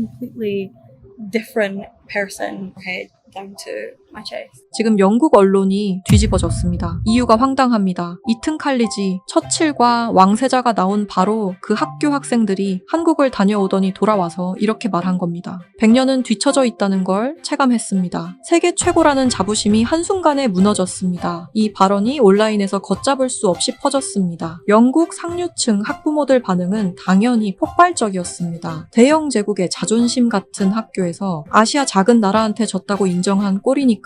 completely different person head down to my chest. 지금 영국 언론이 뒤집어졌습니다. 이유가 황당합니다. 이튼 칼리지, 처칠과 왕세자가 나온 바로 그 학교 학생들이 한국을 다녀오더니 돌아와서 이렇게 말한 겁니다. 100년은 뒤처져 있다는 걸 체감했습니다. 세계 최고라는 자부심이 한순간에 무너졌습니다. 이 발언이 온라인에서 걷잡을 수 없이 퍼졌습니다. 영국 상류층 학부모들 반응은 당연히 폭발적이었습니다. 대영 제국의 자존심 같은 학교에서 아시아 작은 나라한테 졌다고 인정한 꼴이니까요.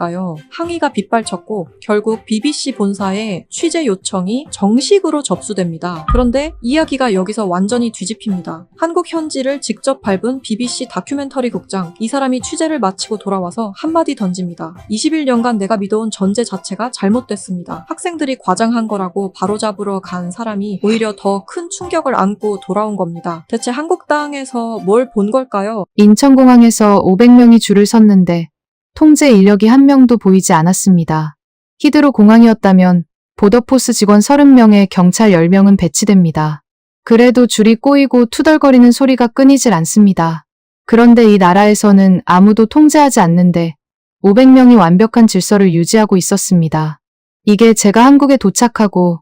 항의가 빗발쳤고 결국 BBC 본사에 취재 요청이 정식으로 접수됩니다. 그런데 이야기가 여기서 완전히 뒤집힙니다. 한국 현지를 직접 밟은 BBC 다큐멘터리 국장, 이 사람이 취재를 마치고 돌아와서 한마디 던집니다. 21년간 내가 믿어온 전제 자체가 잘못됐습니다. 학생들이 과장한 거라고 바로잡으러 간 사람이 오히려 더 큰 충격을 안고 돌아온 겁니다. 대체 한국 땅에서 뭘 본 걸까요? 인천공항에서 500명이 줄을 섰는데 통제 인력이 한 명도 보이지 않았습니다. 히드로 공항이었다면 보더포스 직원 30명에 경찰 10명은 배치됩니다. 그래도 줄이 꼬이고 투덜거리는 소리가 끊이질 않습니다. 그런데 이 나라에서는 아무도 통제하지 않는데 500명이 완벽한 질서를 유지하고 있었습니다. 이게 제가 한국에 도착하고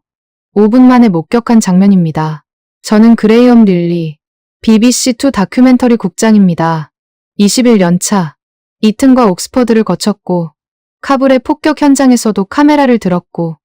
5분 만에 목격한 장면입니다. 저는 그레이엄 릴리, BBC2 다큐멘터리 국장입니다. 21년 차. 이튼과 옥스퍼드를 거쳤고 카불의 폭격 현장에서도 카메라를 들었고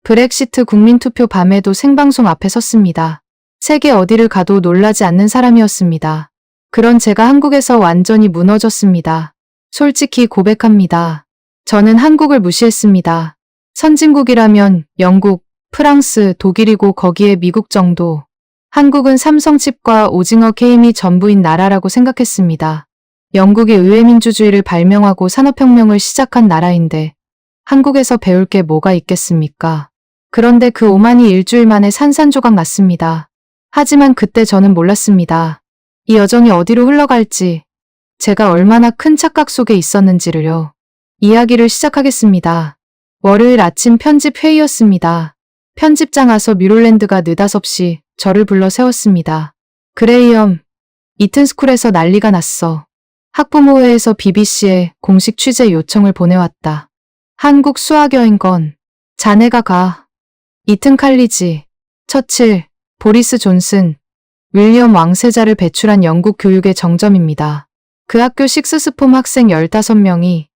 브렉시트 국민투표 밤에도 생방송 앞에 섰습니다. 세계 어디를 가도 놀라지 않는 사람이었습니다. 그런 제가 한국에서 완전히 무너졌습니다. 솔직히 고백합니다. 저는 한국을 무시했습니다. 선진국이라면 영국, 프랑스, 독일이고 거기에 미국 정도. 한국은 삼성칩과 오징어 게임이 전부인 나라라고 생각했습니다. 영국이 의회민주주의를 발명하고 산업혁명을 시작한 나라인데 한국에서 배울 게 뭐가 있겠습니까? 그런데 그 오만이 일주일 만에 산산조각 났습니다. 하지만 그때 저는 몰랐습니다. 이 여정이 어디로 흘러갈지, 제가 얼마나 큰 착각 속에 있었는지를요. 이야기를 시작하겠습니다. 월요일 아침 편집 회의였습니다. 편집장 아서 뮤롤랜드가 느닷없이 저를 불러 세웠습니다. 그레이엄, 이튼스쿨에서 난리가 났어. 학부모회에서 BBC에 공식 취재 요청을 보내왔다. 한국 수학여행 건 자네가 가. 이튼 칼리지, 처칠, 보리스 존슨, 윌리엄 왕세자를 배출한 영국 교육의 정점입니다. 그 학교 식스스폼 학생 15명이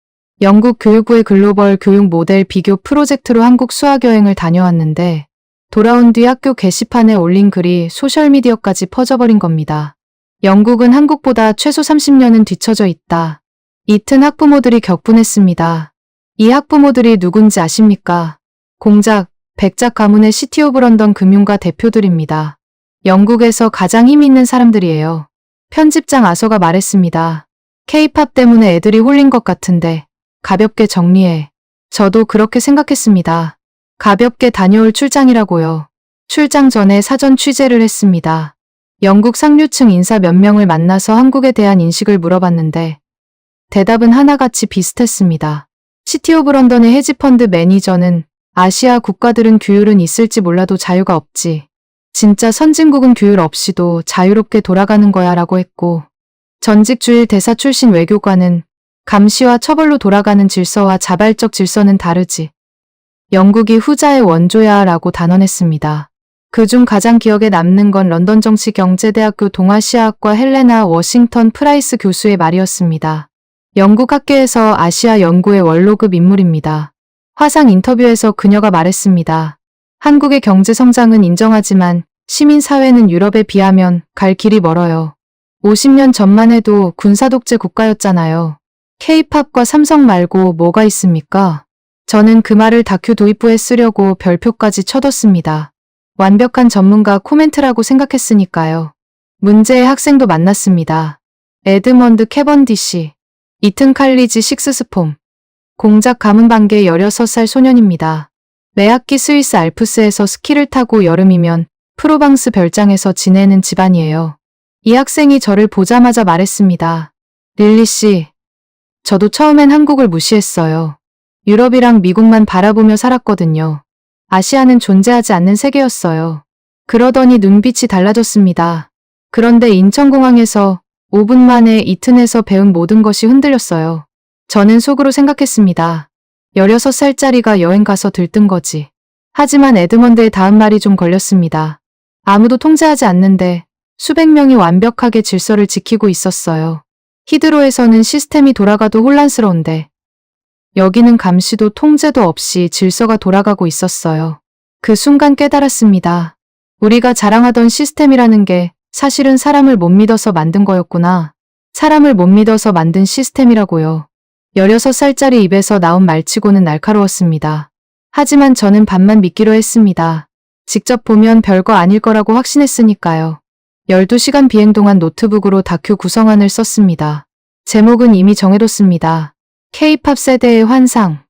영국 교육부의 글로벌 교육 모델 비교 프로젝트로 한국 수학여행을 다녀왔는데 돌아온 뒤 학교 게시판에 올린 글이 소셜미디어까지 퍼져버린 겁니다. 영국은 한국보다 최소 30년은 뒤처져 있다. 이튼 학부모들이 격분했습니다. 이 학부모들이 누군지 아십니까? 공작, 백작 가문의 시티 오브 런던 금융가 대표들입니다. 영국에서 가장 힘 있는 사람들이에요. 편집장 아서가 말했습니다. K-팝 때문에 애들이 홀린 것 같은데 가볍게 정리해. 저도 그렇게 생각했습니다. 가볍게 다녀올 출장이라고요. 출장 전에 사전 취재를 했습니다. 영국 상류층 인사 몇 명을 만나서 한국에 대한 인식을 물어봤는데 대답은 하나같이 비슷했습니다. 시티 오브 런던의 헤지펀드 매니저는 아시아 국가들은 규율은 있을지 몰라도 자유가 없지. 진짜 선진국은 규율 없이도 자유롭게 돌아가는 거야 라고 했고 전직 주일 대사 출신 외교관은 감시와 처벌로 돌아가는 질서와 자발적 질서는 다르지. 영국이 후자의 원조야 라고 단언했습니다. 그중 가장 기억에 남는 건 런던 정치경제대학교 동아시아학과 헬레나 워싱턴 프라이스 교수의 말이었습니다. 영국 학계에서 아시아 연구의 원로급 인물입니다. 화상 인터뷰에서 그녀가 말했습니다. 한국의 경제 성장은 인정하지만 시민사회는 유럽에 비하면 갈 길이 멀어요. 50년 전만 해도 군사독재 국가였잖아요. K-팝과 삼성 말고 뭐가 있습니까? 저는 그 말을 다큐 도입부에 쓰려고 별표까지 쳐뒀습니다. 완벽한 전문가 코멘트라고 생각했으니까요. 문제의 학생도 만났습니다. 에드먼드 캐번디시, 이튼 칼리지 식스스폼, 공작 가문 반계 16살 소년입니다. 매학기 스위스 알프스에서 스키를 타고 여름이면 프로방스 별장에서 지내는 집안이에요. 이 학생이 저를 보자마자 말했습니다. 릴리 씨, 저도 처음엔 한국을 무시했어요. 유럽이랑 미국만 바라보며 살았거든요. 아시아는 존재하지 않는 세계였어요. 그러더니 눈빛이 달라졌습니다. 그런데 인천공항에서 5분 만에 이 튼에서 배운 모든 것이 흔들렸어요. 저는 속으로 생각했습니다. 16살짜리가 여행 가서 들뜬 거지. 하지만 에드먼드의 다음 말이 좀 걸렸습니다. 아무도 통제하지 않는데 수백 명이 완벽하게 질서를 지키고 있었어요. 히드로에서는 시스템이 돌아가도 혼란스러운데 여기는 감시도 통제도 없이 질서가 돌아가고 있었어요. 그 순간 깨달았습니다. 우리가 자랑하던 시스템이라는 게 사실은 사람을 못 믿어서 만든 거였구나. 사람을 못 믿어서 만든 시스템이라고요. 16살짜리 입에서 나온 말치고는 날카로웠습니다. 하지만 저는 반만 믿기로 했습니다. 직접 보면 별거 아닐 거라고 확신했으니까요. 12시간 비행 동안 노트북으로 다큐 구성안을 썼습니다. 제목은 이미 정해뒀습니다. K-팝 세대의 환상.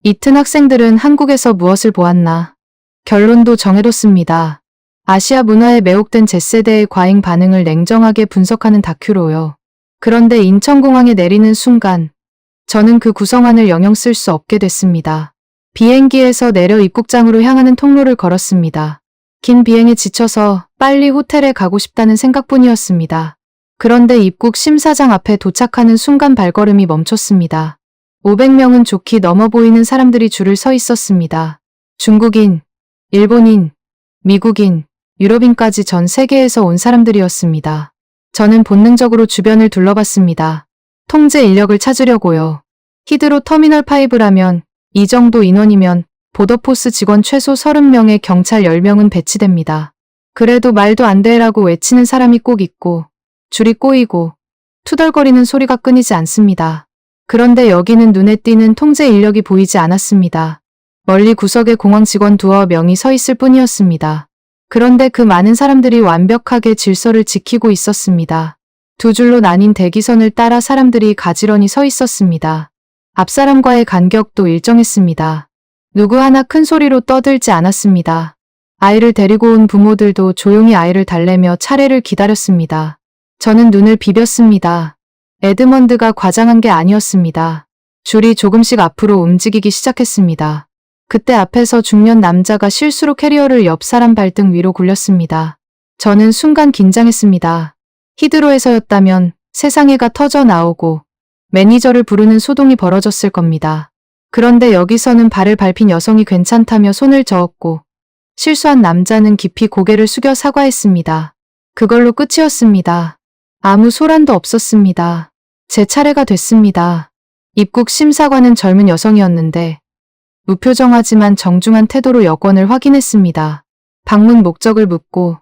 이튼 학생들은 한국에서 무엇을 보았나? 결론도 정해뒀습니다. 아시아 문화에 매혹된 Z세대의 과잉 반응을 냉정하게 분석하는 다큐로요. 그런데 인천공항에 내리는 순간 저는 그 구성안을 영영 쓸 수 없게 됐습니다. 비행기에서 내려 입국장으로 향하는 통로를 걸었습니다. 긴 비행에 지쳐서 빨리 호텔에 가고 싶다는 생각뿐이었습니다. 그런데 입국 심사장 앞에 도착하는 순간 발걸음이 멈췄습니다. 500명은 좋게 넘어 보이는 사람들이 줄을 서 있었습니다. 중국인, 일본인, 미국인, 유럽인까지 전 세계에서 온 사람들이었습니다. 저는 본능적으로 주변을 둘러봤습니다. 통제 인력을 찾으려고요. 히드로 터미널 5라면 이 정도 인원이면 보더포스 직원 최소 30명에 경찰 10명은 배치됩니다. 그래도 말도 안 돼라고 외치는 사람이 꼭 있고 줄이 꼬이고 투덜거리는 소리가 끊이지 않습니다. 그런데 여기는 눈에 띄는 통제 인력이 보이지 않았습니다. 멀리 구석에 공항 직원 2명이 서 있을 뿐이었습니다. 그런데 그 많은 사람들이 완벽하게 질서를 지키고 있었습니다. 두 줄로 나뉜 대기선을 따라 사람들이 가지런히 서 있었습니다. 앞사람과의 간격도 일정했습니다. 누구 하나 큰 소리로 떠들지 않았습니다. 아이를 데리고 온 부모들도 조용히 아이를 달래며 차례를 기다렸습니다. 저는 눈을 비볐습니다. 에드먼드가 과장한 게 아니었습니다. 줄이 조금씩 앞으로 움직이기 시작했습니다. 그때 앞에서 중년 남자가 실수로 캐리어를 옆 사람 발등 위로 굴렸습니다. 저는 순간 긴장했습니다. 히드로에서였다면 세상에가 터져 나오고 매니저를 부르는 소동이 벌어졌을 겁니다. 그런데 여기서는 발을 밟힌 여성이 괜찮다며 손을 저었고 실수한 남자는 깊이 고개를 숙여 사과했습니다. 그걸로 끝이었습니다. 아무 소란도 없었습니다. 제 차례가 됐습니다. 입국 심사관은 젊은 여성이었는데 무표정하지만 정중한 태도로 여권을 확인했습니다. 방문 목적을 묻고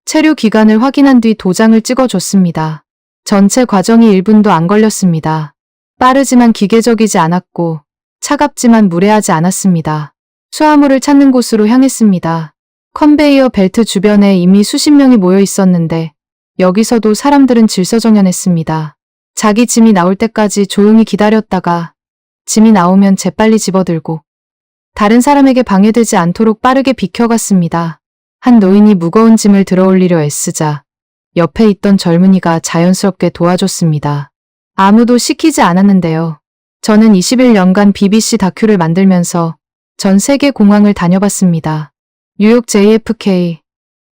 체류 기간을 확인한 뒤 도장을 찍어줬습니다. 전체 과정이 1분도 안 걸렸습니다. 빠르지만 기계적이지 않았고 차갑지만 무례하지 않았습니다. 수화물을 찾는 곳으로 향했습니다. 컨베이어 벨트 주변에 이미 수십 명이 모여 있었는데 여기서도 사람들은 질서정연했습니다. 자기 짐이 나올 때까지 조용히 기다렸다가 짐이 나오면 재빨리 집어들고 다른 사람에게 방해되지 않도록 빠르게 비켜갔습니다. 한 노인이 무거운 짐을 들어올리려 애쓰자 옆에 있던 젊은이가 자연스럽게 도와줬습니다. 아무도 시키지 않았는데요. 저는 21년간 BBC 다큐를 만들면서 전 세계 공항을 다녀봤습니다. 뉴욕 JFK,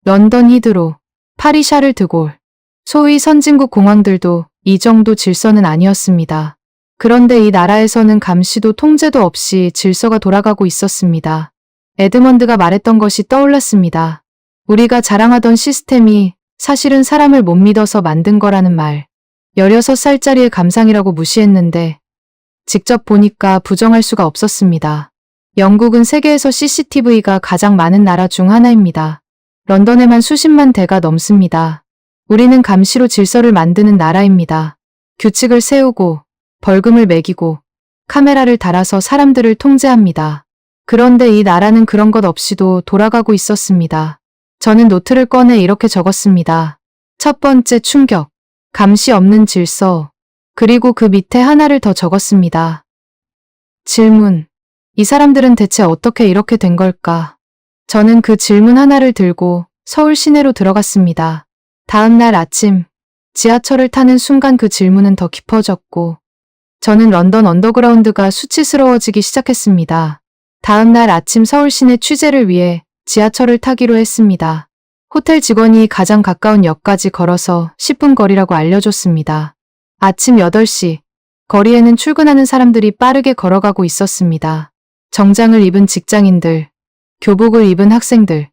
런던 히드로, 파리 샤를 드골, 소위 선진국 공항들도 이 정도 질서는 아니었습니다. 그런데 이 나라에서는 감시도 통제도 없이 질서가 돌아가고 있었습니다. 에드먼드가 말했던 것이 떠올랐습니다. 우리가 자랑하던 시스템이 사실은 사람을 못 믿어서 만든 거라는 말. 16살짜리의 감상이라고 무시했는데 직접 보니까 부정할 수가 없었습니다. 영국은 세계에서 CCTV가 가장 많은 나라 중 하나입니다. 런던에만 수십만 대가 넘습니다. 우리는 감시로 질서를 만드는 나라입니다. 규칙을 세우고 벌금을 매기고 카메라를 달아서 사람들을 통제합니다. 그런데 이 나라는 그런 것 없이도 돌아가고 있었습니다. 저는 노트를 꺼내 이렇게 적었습니다. 첫 번째 충격, 감시 없는 질서, 그리고 그 밑에 하나를 더 적었습니다. 질문, 이 사람들은 대체 어떻게 이렇게 된 걸까? 저는 그 질문 하나를 들고 서울 시내로 들어갔습니다. 다음 날 아침, 지하철을 타는 순간 그 질문은 더 깊어졌고 저는 런던 언더그라운드가 수치스러워지기 시작했습니다. 다음 날 아침 서울 시내 취재를 위해 지하철을 타기로 했습니다. 호텔 직원이 가장 가까운 역까지 걸어서 10분 거리라고 알려줬습니다. 아침 8시, 거리에는 출근하는 사람들이 빠르게 걸어가고 있었습니다. 정장을 입은 직장인들, 교복을 입은 학생들,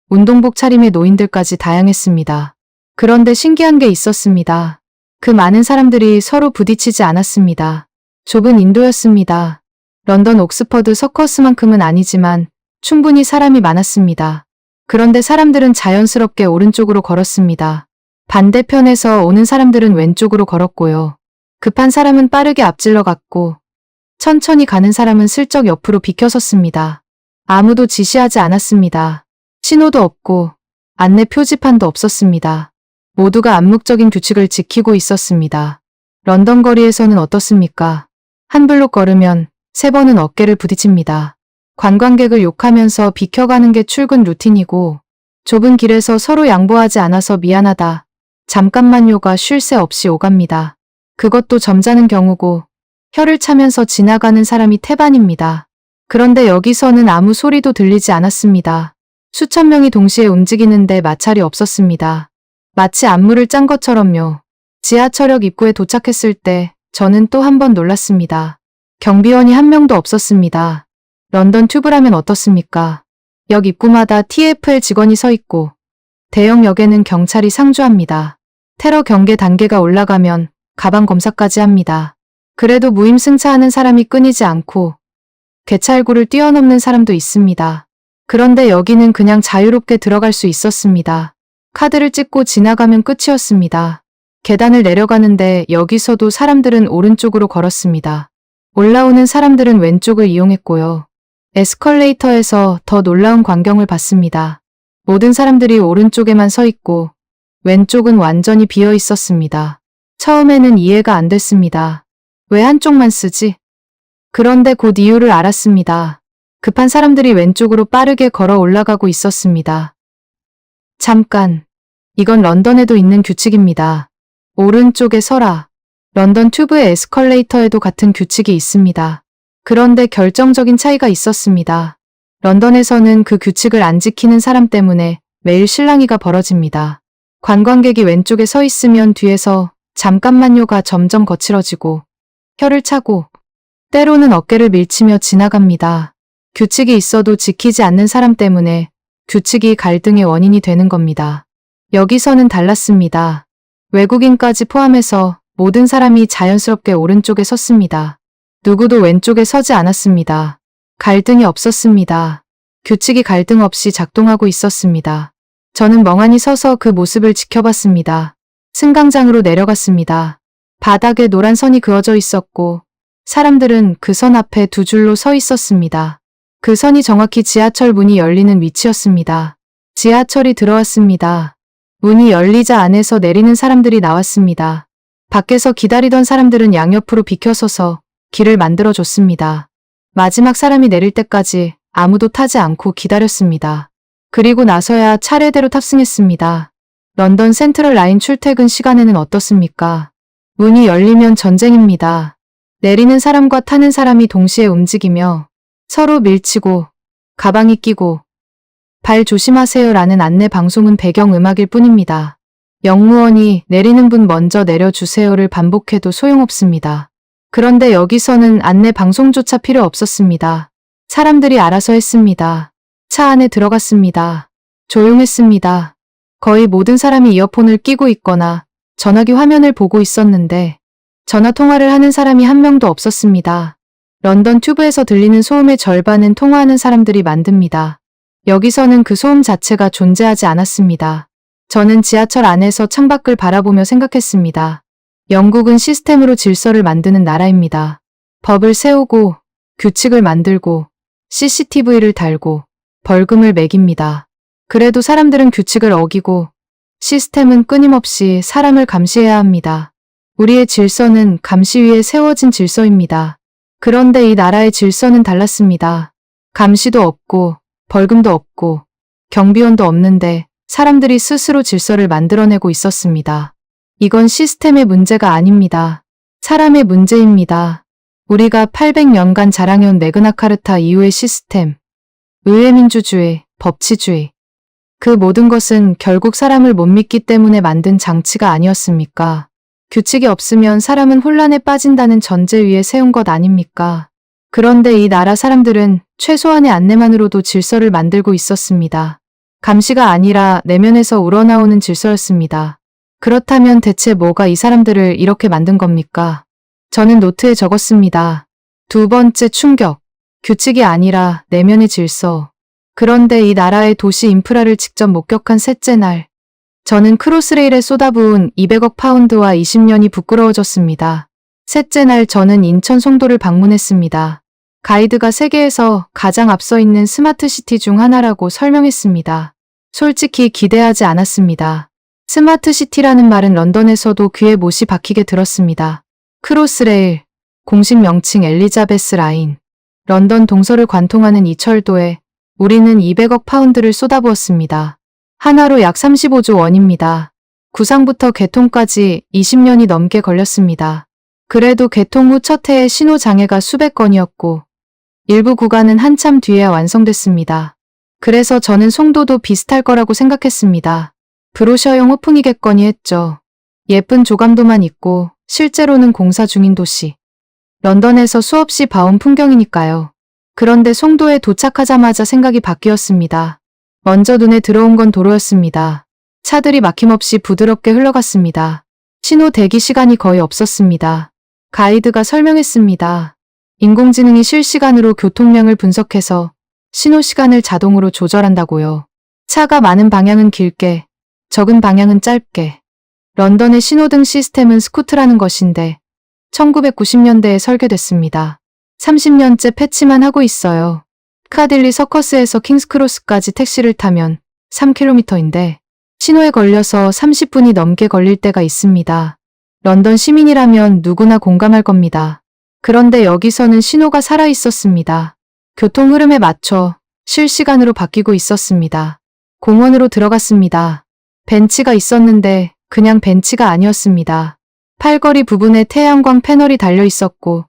운동복 차림의 노인들까지 다양했습니다. 그런데 신기한 게 있었습니다. 그 많은 사람들이 서로 부딪히지 않았습니다. 좁은 인도였습니다. 런던 옥스퍼드 서커스만큼은 아니지만 충분히 사람이 많았습니다. 그런데 사람들은 자연스럽게 오른쪽으로 걸었습니다. 반대편에서 오는 사람들은 왼쪽으로 걸었고요. 급한 사람은 빠르게 앞질러 갔고 천천히 가는 사람은 슬쩍 옆으로 비켜섰습니다. 아무도 지시하지 않았습니다. 신호도 없고 안내 표지판도 없었습니다. 모두가 암묵적인 규칙을 지키고 있었습니다. 런던 거리에서는 어떻습니까? 한 블록 걸으면 3번은 어깨를 부딪힙니다. 관광객을 욕하면서 비켜가는 게 출근 루틴이고 좁은 길에서 서로 양보하지 않아서 미안하다. 잠깐만요가 쉴 새 없이 오갑니다. 그것도 점잖은 경우고 혀를 차면서 지나가는 사람이 태반입니다. 그런데 여기서는 아무 소리도 들리지 않았습니다. 수천 명이 동시에 움직이는데 마찰이 없었습니다. 마치 안무를 짠 것처럼요. 지하철역 입구에 도착했을 때 저는 또 한 번 놀랐습니다. 경비원이 한 명도 없었습니다. 런던 튜브라면 어떻습니까? 역 입구마다 TfL 직원이 서 있고 대형 역에는 경찰이 상주합니다. 테러 경계 단계가 올라가면 가방 검사까지 합니다. 그래도 무임승차하는 사람이 끊이지 않고 개찰구를 뛰어넘는 사람도 있습니다. 그런데 여기는 그냥 자유롭게 들어갈 수 있었습니다. 카드를 찍고 지나가면 끝이었습니다. 계단을 내려가는데 여기서도 사람들은 오른쪽으로 걸었습니다. 올라오는 사람들은 왼쪽을 이용했고요. 에스컬레이터에서 더 놀라운 광경을 봤습니다. 모든 사람들이 오른쪽에만 서 있고 왼쪽은 완전히 비어 있었습니다. 처음에는 이해가 안 됐습니다. 왜 한쪽만 쓰지? 그런데 곧 이유를 알았습니다. 급한 사람들이 왼쪽으로 빠르게 걸어 올라가고 있었습니다. 잠깐, 이건 런던에도 있는 규칙입니다. 오른쪽에 서라. 런던 튜브의 에스컬레이터에도 같은 규칙이 있습니다. 그런데 결정적인 차이가 있었습니다. 런던에서는 그 규칙을 안 지키는 사람 때문에 매일 실랑이가 벌어집니다. 관광객이 왼쪽에 서 있으면 뒤에서 잠깐만요가 점점 거칠어지고 혀를 차고 때로는 어깨를 밀치며 지나갑니다. 규칙이 있어도 지키지 않는 사람 때문에 규칙이 갈등의 원인이 되는 겁니다. 여기서는 달랐습니다. 외국인까지 포함해서 모든 사람이 자연스럽게 오른쪽에 섰습니다. 누구도 왼쪽에 서지 않았습니다. 갈등이 없었습니다. 규칙이 갈등 없이 작동하고 있었습니다. 저는 멍하니 서서 그 모습을 지켜봤습니다. 승강장으로 내려갔습니다. 바닥에 노란 선이 그어져 있었고 사람들은 그 선 앞에 두 줄로 서 있었습니다. 그 선이 정확히 지하철 문이 열리는 위치였습니다. 지하철이 들어왔습니다. 문이 열리자 안에서 내리는 사람들이 나왔습니다. 밖에서 기다리던 사람들은 양옆으로 비켜서서 길을 만들어줬습니다. 마지막 사람이 내릴 때까지 아무도 타지 않고 기다렸습니다. 그리고 나서야 차례대로 탑승했습니다. 런던 센트럴 라인 출퇴근 시간에는 어떻습니까? 문이 열리면 전쟁입니다. 내리는 사람과 타는 사람이 동시에 움직이며 서로 밀치고 가방이 끼고 발 조심하세요라는 안내 방송은 배경음악일 뿐입니다. 역무원이 내리는 분 먼저 내려주세요를 반복해도 소용없습니다. 그런데 여기서는 안내 방송조차 필요 없었습니다. 사람들이 알아서 했습니다. 차 안에 들어갔습니다. 조용했습니다. 거의 모든 사람이 이어폰을 끼고 있거나 전화기 화면을 보고 있었는데 전화 통화를 하는 사람이 한 명도 없었습니다. 런던 튜브에서 들리는 소음의 절반은 통화하는 사람들이 만듭니다. 여기서는 그 소음 자체가 존재하지 않았습니다. 저는 지하철 안에서 창밖을 바라보며 생각했습니다. 영국은 시스템으로 질서를 만드는 나라입니다. 법을 세우고 규칙을 만들고 CCTV를 달고 벌금을 매깁니다. 그래도 사람들은 규칙을 어기고 시스템은 끊임없이 사람을 감시해야 합니다. 우리의 질서는 감시 위에 세워진 질서입니다. 그런데 이 나라의 질서는 달랐습니다. 감시도 없고 벌금도 없고 경비원도 없는데 사람들이 스스로 질서를 만들어내고 있었습니다. 이건 시스템의 문제가 아닙니다. 사람의 문제입니다. 우리가 800년간 자랑해온 매그나카르타 이후의 시스템, 의회민주주의, 법치주의, 그 모든 것은 결국 사람을 못 믿기 때문에 만든 장치가 아니었습니까? 규칙이 없으면 사람은 혼란에 빠진다는 전제 위에 세운 것 아닙니까? 그런데 이 나라 사람들은 최소한의 안내만으로도 질서를 만들고 있었습니다. 감시가 아니라 내면에서 우러나오는 질서였습니다. 그렇다면 대체 뭐가 이 사람들을 이렇게 만든 겁니까? 저는 노트에 적었습니다. 두 번째 충격. 규칙이 아니라 내면의 질서. 그런데 이 나라의 도시 인프라를 직접 목격한 셋째 날. 저는 크로스레일에 쏟아부은 200억 파운드와 20년이 부끄러워졌습니다. 셋째 날 저는 인천 송도를 방문했습니다. 가이드가 세계에서 가장 앞서 있는 스마트 시티 중 하나라고 설명했습니다. 솔직히 기대하지 않았습니다. 스마트 시티라는 말은 런던에서도 귀에 못이 박히게 들었습니다. 크로스레일, 공식 명칭 엘리자베스 라인. 런던 동서를 관통하는 이 철도에 우리는 200억 파운드를 쏟아부었습니다. 하나로 약 35조 원입니다. 구상부터 개통까지 20년이 넘게 걸렸습니다. 그래도 개통 후 첫 해에 신호 장애가 수백 건이었고 일부 구간은 한참 뒤에야 완성됐습니다. 그래서 저는 송도도 비슷할 거라고 생각했습니다. 브로셔용 호풍이겠거니 했죠. 예쁜 조감도만 있고 실제로는 공사 중인 도시. 런던에서 수없이 봐온 풍경이니까요. 그런데 송도에 도착하자마자 생각이 바뀌었습니다. 먼저 눈에 들어온 건 도로였습니다. 차들이 막힘없이 부드럽게 흘러갔습니다. 신호 대기 시간이 거의 없었습니다. 가이드가 설명했습니다. 인공지능이 실시간으로 교통량을 분석해서 신호 시간을 자동으로 조절한다고요. 차가 많은 방향은 길게, 적은 방향은 짧게. 런던의 신호등 시스템은 스쿠트라는 것인데 1990년대에 설계됐습니다. 30년째 패치만 하고 있어요. 카딜리 서커스에서 킹스크로스까지 택시를 타면 3km인데 신호에 걸려서 30분이 넘게 걸릴 때가 있습니다. 런던 시민이라면 누구나 공감할 겁니다. 그런데 여기서는 신호가 살아 있었습니다. 교통 흐름에 맞춰 실시간으로 바뀌고 있었습니다. 공원으로 들어갔습니다. 벤치가 있었는데 그냥 벤치가 아니었습니다. 팔걸이 부분에 태양광 패널이 달려 있었고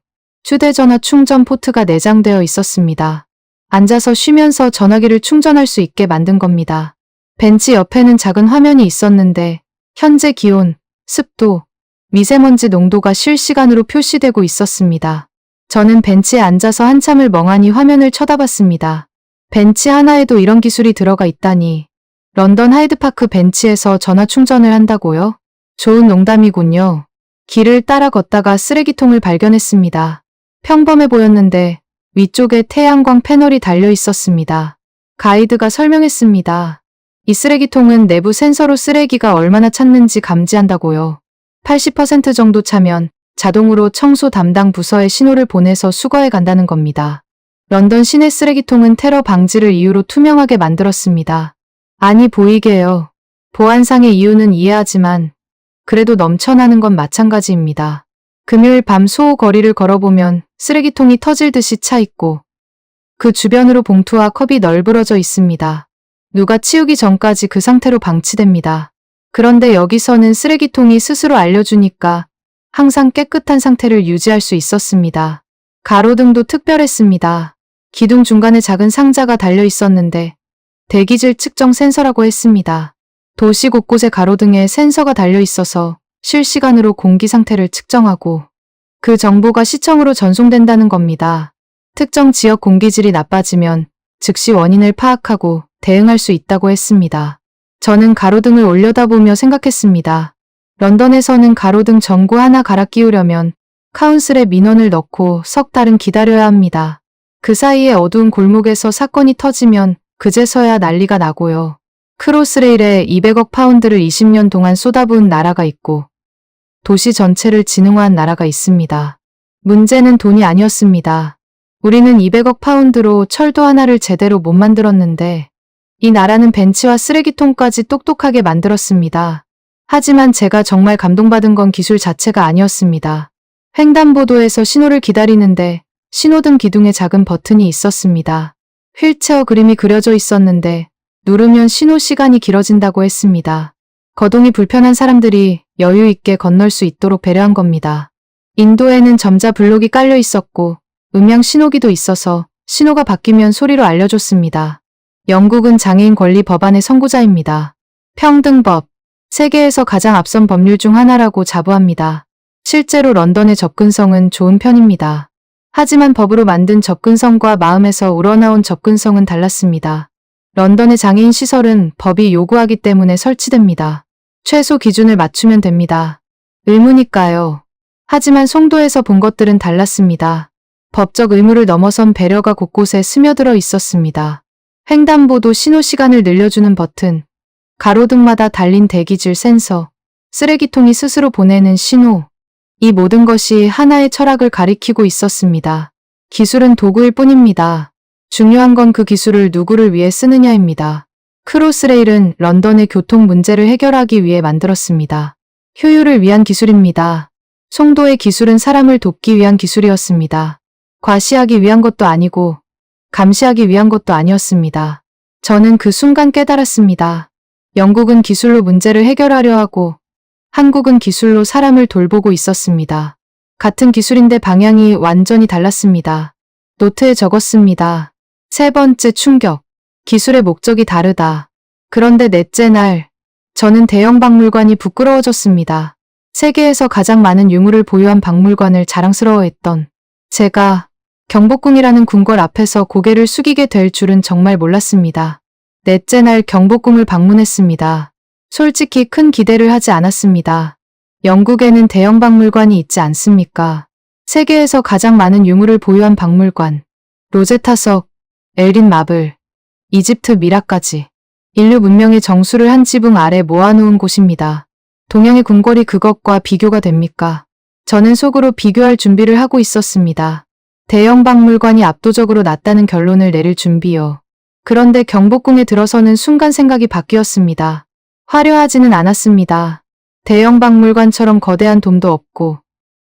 휴대전화 충전 포트가 내장되어 있었습니다. 앉아서 쉬면서 전화기를 충전할 수 있게 만든 겁니다. 벤치 옆에는 작은 화면이 있었는데 현재 기온, 습도, 미세먼지 농도가 실시간으로 표시되고 있었습니다. 저는 벤치에 앉아서 한참을 멍하니 화면을 쳐다봤습니다. 벤치 하나에도 이런 기술이 들어가 있다니. 런던 하이드파크 벤치에서 전화 충전을 한다고요? 좋은 농담이군요. 길을 따라 걷다가 쓰레기통을 발견했습니다. 평범해 보였는데 위쪽에 태양광 패널이 달려 있었습니다. 가이드가 설명했습니다. 이 쓰레기통은 내부 센서로 쓰레기가 얼마나 찼는지 감지한다고요. 80% 정도 차면 자동으로 청소 담당 부서에 신호를 보내서 수거해 간다는 겁니다. 런던 시내 쓰레기통은 테러 방지를 이유로 투명하게 만들었습니다. 아니 보이게요. 보안상의 이유는 이해하지만 그래도 넘쳐나는 건 마찬가지입니다. 금요일 밤 소호 거리를 걸어보면 쓰레기통이 터질 듯이 차 있고 그 주변으로 봉투와 컵이 널브러져 있습니다. 누가 치우기 전까지 그 상태로 방치됩니다. 그런데 여기서는 쓰레기통이 스스로 알려주니까 항상 깨끗한 상태를 유지할 수 있었습니다. 가로등도 특별했습니다. 기둥 중간에 작은 상자가 달려 있었는데 대기질 측정 센서라고 했습니다. 도시 곳곳에 가로등에 센서가 달려 있어서 실시간으로 공기 상태를 측정하고 그 정보가 시청으로 전송된다는 겁니다. 특정 지역 공기질이 나빠지면 즉시 원인을 파악하고 대응할 수 있다고 했습니다. 저는 가로등을 올려다보며 생각했습니다. 런던에서는 가로등 전구 하나 갈아 끼우려면 카운슬에 민원을 넣고 석 달은 기다려야 합니다. 그 사이에 어두운 골목에서 사건이 터지면 그제서야 난리가 나고요. 크로스레일에 200억 파운드를 20년 동안 쏟아부은 나라가 있고 도시 전체를 진흥화한 나라가 있습니다. 문제는 돈이 아니었습니다. 우리는 200억 파운드로 철도 하나를 제대로 못 만들었는데 이 나라는 벤치와 쓰레기통까지 똑똑하게 만들었습니다. 하지만 제가 정말 감동받은 건 기술 자체가 아니었습니다. 횡단보도에서 신호를 기다리는데 신호등 기둥에 작은 버튼이 있었습니다. 휠체어 그림이 그려져 있었는데 누르면 신호 시간이 길어진다고 했습니다. 거동이 불편한 사람들이 여유 있게 건널 수 있도록 배려한 겁니다. 인도에는 점자 블록이 깔려 있었고 음향 신호기도 있어서 신호가 바뀌면 소리로 알려줬습니다. 영국은 장애인 권리 법안의 선구자입니다. 평등법, 세계에서 가장 앞선 법률 중 하나라고 자부합니다. 실제로 런던의 접근성은 좋은 편입니다. 하지만 법으로 만든 접근성과 마음에서 우러나온 접근성은 달랐습니다. 런던의 장애인 시설은 법이 요구하기 때문에 설치됩니다. 최소 기준을 맞추면 됩니다. 의무니까요. 하지만 송도에서 본 것들은 달랐습니다. 법적 의무를 넘어선 배려가 곳곳에 스며들어 있었습니다. 횡단보도 신호 시간을 늘려주는 버튼, 가로등마다 달린 대기질 센서, 쓰레기통이 스스로 보내는 신호, 이 모든 것이 하나의 철학을 가리키고 있었습니다. 기술은 도구일 뿐입니다. 중요한 건 그 기술을 누구를 위해 쓰느냐입니다. 크로스레일은 런던의 교통 문제를 해결하기 위해 만들었습니다. 효율을 위한 기술입니다. 송도의 기술은 사람을 돕기 위한 기술이었습니다. 과시하기 위한 것도 아니고 감시하기 위한 것도 아니었습니다. 저는 그 순간 깨달았습니다. 영국은 기술로 문제를 해결하려 하고 한국은 기술로 사람을 돌보고 있었습니다. 같은 기술인데 방향이 완전히 달랐습니다. 노트에 적었습니다. 세 번째 충격. 기술의 목적이 다르다. 그런데 넷째 날, 저는 대형 박물관이 부끄러워졌습니다. 세계에서 가장 많은 유물을 보유한 박물관을 자랑스러워했던 제가 경복궁이라는 궁궐 앞에서 고개를 숙이게 될 줄은 정말 몰랐습니다. 넷째 날 경복궁을 방문했습니다. 솔직히 큰 기대를 하지 않았습니다. 영국에는 대형 박물관이 있지 않습니까? 세계에서 가장 많은 유물을 보유한 박물관, 로제타석, 엘긴 마블, 이집트 미라까지 인류 문명의 정수를 한 지붕 아래 모아놓은 곳입니다. 동양의 궁궐이 그것과 비교가 됩니까? 저는 속으로 비교할 준비를 하고 있었습니다. 대형 박물관이 압도적으로 낫다는 결론을 내릴 준비요. 그런데 경복궁에 들어서는 순간 생각이 바뀌었습니다. 화려하지는 않았습니다. 대형 박물관처럼 거대한 돔도 없고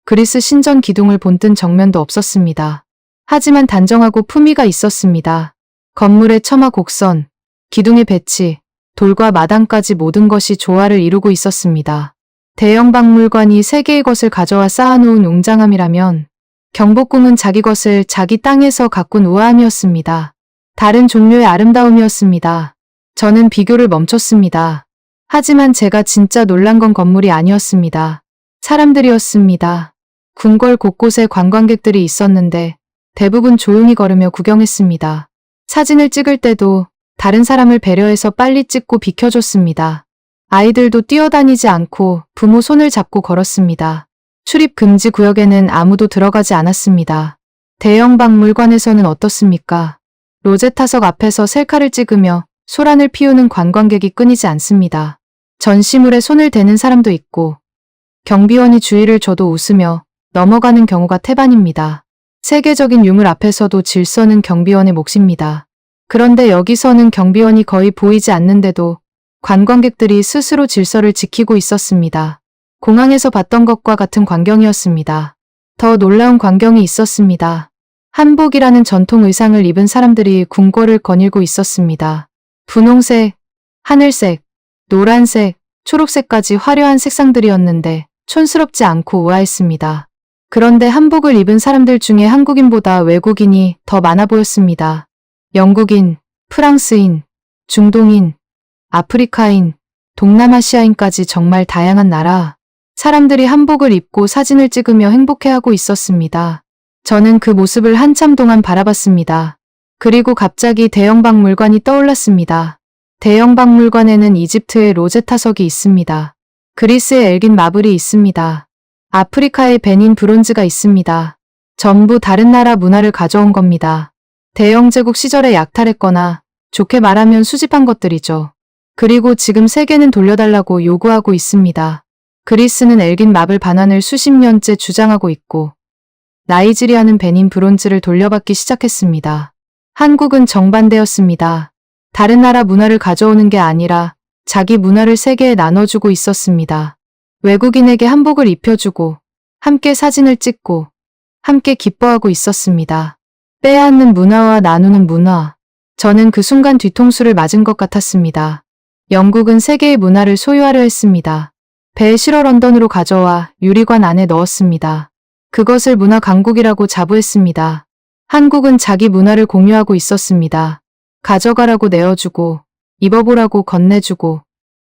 그리스 신전 기둥을 본뜬 정면도 없었습니다. 하지만 단정하고 품위가 있었습니다. 건물의 처마 곡선, 기둥의 배치, 돌과 마당까지 모든 것이 조화를 이루고 있었습니다. 대형 박물관이 세계의 것을 가져와 쌓아놓은 웅장함이라면 경복궁은 자기 것을 자기 땅에서 가꾼 우아함이었습니다. 다른 종류의 아름다움이었습니다. 저는 비교를 멈췄습니다. 하지만 제가 진짜 놀란 건 건물이 아니었습니다. 사람들이었습니다. 궁궐 곳곳에 관광객들이 있었는데 대부분 조용히 걸으며 구경했습니다. 사진을 찍을 때도 다른 사람을 배려해서 빨리 찍고 비켜줬습니다. 아이들도 뛰어다니지 않고 부모 손을 잡고 걸었습니다. 출입 금지 구역에는 아무도 들어가지 않았습니다. 대형 박물관에서는 어떻습니까? 로제타석 앞에서 셀카를 찍으며 소란을 피우는 관광객이 끊이지 않습니다. 전시물에 손을 대는 사람도 있고 경비원이 주의를 줘도 웃으며 넘어가는 경우가 태반입니다. 세계적인 유물 앞에서도 질서는 경비원의 몫입니다. 그런데 여기서는 경비원이 거의 보이지 않는데도 관광객들이 스스로 질서를 지키고 있었습니다. 공항에서 봤던 것과 같은 광경이었습니다. 더 놀라운 광경이 있었습니다. 한복이라는 전통 의상을 입은 사람들이 궁궐을 거닐고 있었습니다. 분홍색, 하늘색, 노란색, 초록색까지 화려한 색상들이었는데 촌스럽지 않고 우아했습니다. 그런데 한복을 입은 사람들 중에 한국인보다 외국인이 더 많아 보였습니다. 영국인, 프랑스인, 중동인, 아프리카인, 동남아시아인까지 정말 다양한 나라. 사람들이 한복을 입고 사진을 찍으며 행복해하고 있었습니다. 저는 그 모습을 한참 동안 바라봤습니다. 그리고 갑자기 대형 박물관이 떠올랐습니다. 대형 박물관에는 이집트의 로제타석이 있습니다. 그리스의 엘긴 마블이 있습니다. 아프리카의 베닌 브론즈가 있습니다. 전부 다른 나라 문화를 가져온 겁니다. 대영 제국 시절에 약탈했거나 좋게 말하면 수집한 것들이죠. 그리고 지금 세계는 돌려달라고 요구하고 있습니다. 그리스는 엘긴 마블 반환을 수십 년째 주장하고 있고 나이지리아는 베닌 브론즈를 돌려받기 시작했습니다. 한국은 정반대였습니다. 다른 나라 문화를 가져오는 게 아니라 자기 문화를 세계에 나눠주고 있었습니다. 외국인에게 한복을 입혀주고 함께 사진을 찍고 함께 기뻐하고 있었습니다. 빼앗는 문화와 나누는 문화. 저는 그 순간 뒤통수를 맞은 것 같았습니다. 영국은 세계의 문화를 소유하려 했습니다. 배에 실어 런던으로 가져와 유리관 안에 넣었습니다. 그것을 문화 강국이라고 자부했습니다. 한국은 자기 문화를 공유하고 있었습니다. 가져가라고 내어주고 입어보라고 건네주고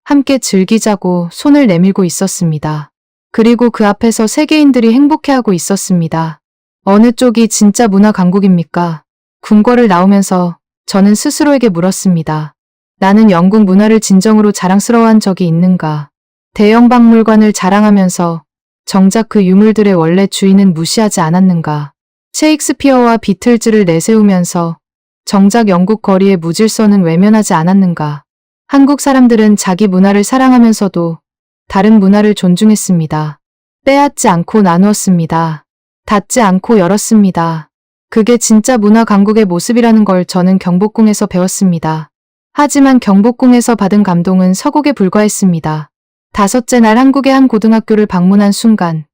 함께 즐기자고 손을 내밀고 있었습니다. 그리고 그 앞에서 세계인들이 행복해하고 있었습니다. 어느 쪽이 진짜 문화 강국입니까? 궁궐을 나오면서 저는 스스로에게 물었습니다. 나는 영국 문화를 진정으로 자랑스러워한 적이 있는가? 대형 박물관을 자랑하면서 정작 그 유물들의 원래 주인은 무시하지 않았는가? 셰익스피어와 비틀즈를 내세우면서 정작 영국 거리의 무질서는 외면하지 않았는가? 한국 사람들은 자기 문화를 사랑하면서도 다른 문화를 존중했습니다. 빼앗지 않고 나누었습니다. 닫지 않고 열었습니다. 그게 진짜 문화 강국의 모습이라는 걸 저는 경복궁에서 배웠습니다. 하지만 경복궁에서 받은 감동은 서국에 불과했습니다. 5째 날 한국의 한 고등학교를 방문한 순간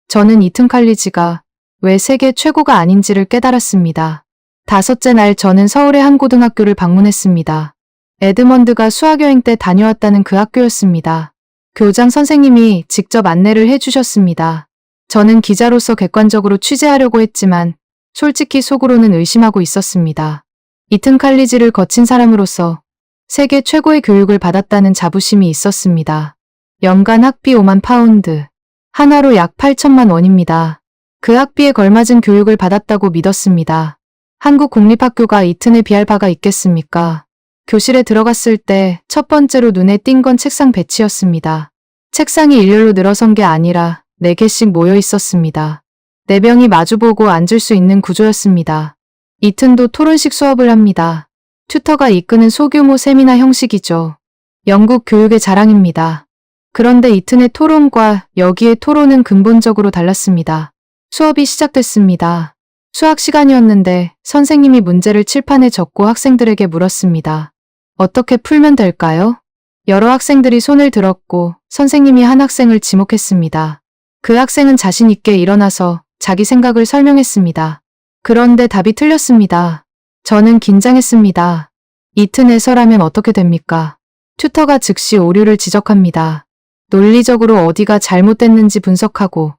저는 이튼 칼리지가 왜 세계 최고가 아닌지를 깨달았습니다. 5째 날 저는 서울의 한 고등학교를 방문했습니다. 에드먼드가 수학여행 때 다녀왔다는 그 학교였습니다. 교장 선생님이 직접 안내를 해주셨습니다. 저는 기자로서 객관적으로 취재하려고 했지만 솔직히 속으로는 의심하고 있었습니다. 이튼 칼리지를 거친 사람으로서 세계 최고의 교육을 받았다는 자부심이 있었습니다. 연간 학비 5만 파운드, 하나로 약 8천만 원입니다. 그 학비에 걸맞은 교육을 받았다고 믿었습니다. 한국 공립학교가 이튼에 비할 바가 있겠습니까? 교실에 들어갔을 때 첫 번째로 눈에 띈 건 책상 배치였습니다. 책상이 일렬로 늘어선 게 아니라 4개씩 모여 있었습니다. 4명이 마주보고 앉을 수 있는 구조였습니다. 이튼도 토론식 수업을 합니다. 튜터가 이끄는 소규모 세미나 형식이죠. 영국 교육의 자랑입니다. 그런데 이튼의 토론과 여기의 토론은 근본적으로 달랐습니다. 수업이 시작됐습니다. 수학 시간이었는데 선생님이 문제를 칠판에 적고 학생들에게 물었습니다. 어떻게 풀면 될까요? 여러 학생들이 손을 들었고 선생님이 한 학생을 지목했습니다. 그 학생은 자신 있게 일어나서 자기 생각을 설명했습니다. 그런데 답이 틀렸습니다. 저는 긴장했습니다. 이튼에서라면 어떻게 됩니까? 튜터가 즉시 오류를 지적합니다. 논리적으로 어디가 잘못됐는지 분석하고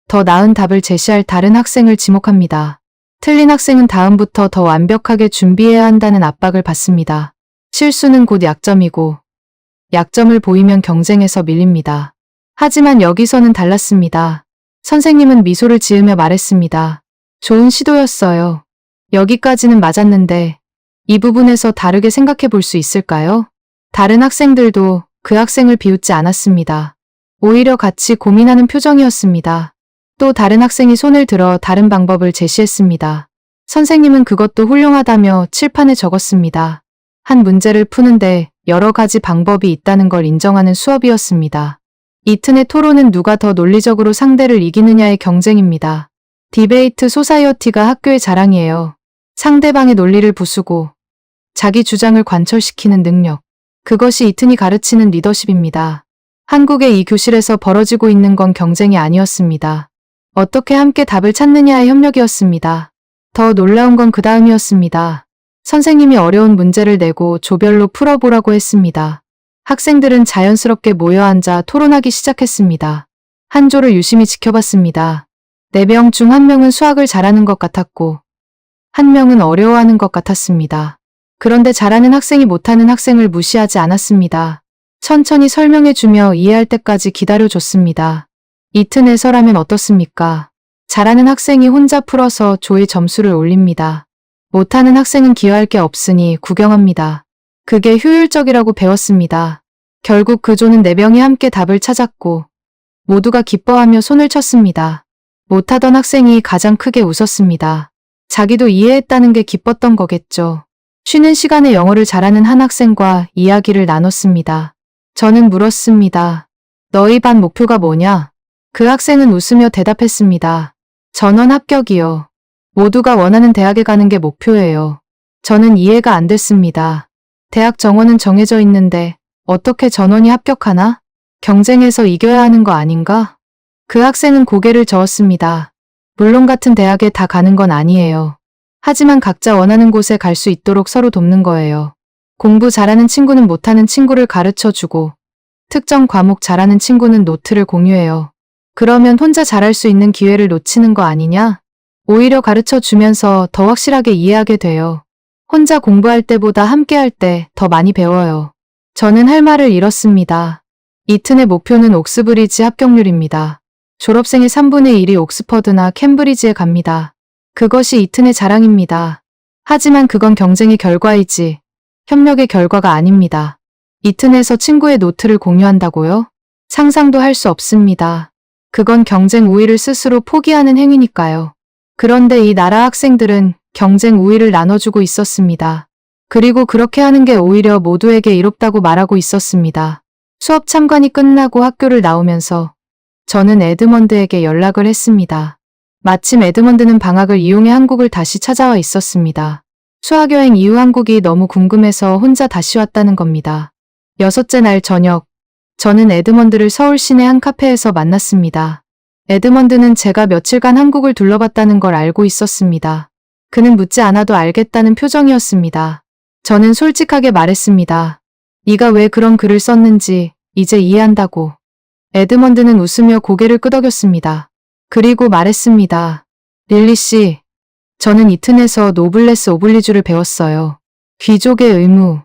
더 나은 답을 제시할 다른 학생을 지목합니다. 틀린 학생은 다음부터 더 완벽하게 준비해야 한다는 압박을 받습니다. 실수는 곧 약점이고 약점을 보이면 경쟁에서 밀립니다. 하지만 여기서는 달랐습니다. 선생님은 미소를 지으며 말했습니다. 좋은 시도였어요. 여기까지는 맞았는데 이 부분에서 다르게 생각해 볼 수 있을까요? 다른 학생들도 그 학생을 비웃지 않았습니다. 오히려 같이 고민하는 표정이었습니다. 또 다른 학생이 손을 들어 다른 방법을 제시했습니다. 선생님은 그것도 훌륭하다며 칠판에 적었습니다. 한 문제를 푸는데 여러 가지 방법이 있다는 걸 인정하는 수업이었습니다. 이튼의 토론은 누가 더 논리적으로 상대를 이기느냐의 경쟁입니다. 디베이트 소사이어티가 학교의 자랑이에요. 상대방의 논리를 부수고 자기 주장을 관철시키는 능력. 그것이 이튼이 가르치는 리더십입니다. 한국의 이 교실에서 벌어지고 있는 건 경쟁이 아니었습니다. 어떻게 함께 답을 찾느냐의 협력이었습니다. 더 놀라운 건 그 다음이었습니다. 선생님이 어려운 문제를 내고 조별로 풀어보라고 했습니다. 학생들은 자연스럽게 모여 앉아 토론하기 시작했습니다. 한 조를 유심히 지켜봤습니다. 4명 중 1명은 수학을 잘하는 것 같았고 1명은 어려워하는 것 같았습니다. 그런데 잘하는 학생이 못하는 학생을 무시하지 않았습니다. 천천히 설명해주며 이해할 때까지 기다려줬습니다. 이튼에서라면 어떻습니까? 잘하는 학생이 혼자 풀어서 조의 점수를 올립니다. 못하는 학생은 기여할 게 없으니 구경합니다. 그게 효율적이라고 배웠습니다. 결국 그 조는 4명이 함께 답을 찾았고 모두가 기뻐하며 손을 쳤습니다. 못하던 학생이 가장 크게 웃었습니다. 자기도 이해했다는 게 기뻤던 거겠죠. 쉬는 시간에 영어를 잘하는 한 학생과 이야기를 나눴습니다. 저는 물었습니다. 너희 반 목표가 뭐냐? 그 학생은 웃으며 대답했습니다. 전원 합격이요. 모두가 원하는 대학에 가는 게 목표예요. 저는 이해가 안 됐습니다. 대학 정원은 정해져 있는데 어떻게 전원이 합격하나? 경쟁에서 이겨야 하는 거 아닌가? 그 학생은 고개를 저었습니다. 물론 같은 대학에 다 가는 건 아니에요. 하지만 각자 원하는 곳에 갈 수 있도록 서로 돕는 거예요. 공부 잘하는 친구는 못하는 친구를 가르쳐주고 특정 과목 잘하는 친구는 노트를 공유해요. 그러면 혼자 잘할 수 있는 기회를 놓치는 거 아니냐? 오히려 가르쳐주면서 더 확실하게 이해하게 돼요. 혼자 공부할 때보다 함께 할 때 더 많이 배워요. 저는 할 말을 잃었습니다. 이튼의 목표는 옥스브리지 합격률입니다. 졸업생의 3분의 1이 옥스퍼드나 캠브리지에 갑니다. 그것이 이튼의 자랑입니다. 하지만 그건 경쟁의 결과이지 협력의 결과가 아닙니다. 이튼에서 친구의 노트를 공유한다고요? 상상도 할 수 없습니다. 그건 경쟁 우위를 스스로 포기하는 행위니까요. 그런데 이 나라 학생들은 경쟁 우위를 나눠주고 있었습니다. 그리고 그렇게 하는 게 오히려 모두에게 이롭다고 말하고 있었습니다. 수업 참관이 끝나고 학교를 나오면서 저는 에드먼드에게 연락을 했습니다. 마침 에드먼드는 방학을 이용해 한국을 다시 찾아와 있었습니다. 수학여행 이후 한국이 너무 궁금해서 혼자 다시 왔다는 겁니다. 6째 날 저녁, 저는 에드먼드를 서울 시내 한 카페에서 만났습니다. 에드먼드는 제가 며칠간 한국을 둘러봤다는 걸 알고 있었습니다. 그는 묻지 않아도 알겠다는 표정이었습니다. 저는 솔직하게 말했습니다. 네가 왜 그런 글을 썼는지 이제 이해한다고. 에드먼드는 웃으며 고개를 끄덕였습니다. 그리고 말했습니다. 릴리 씨, 저는 이튼에서 노블레스 오블리주를 배웠어요. 귀족의 의무,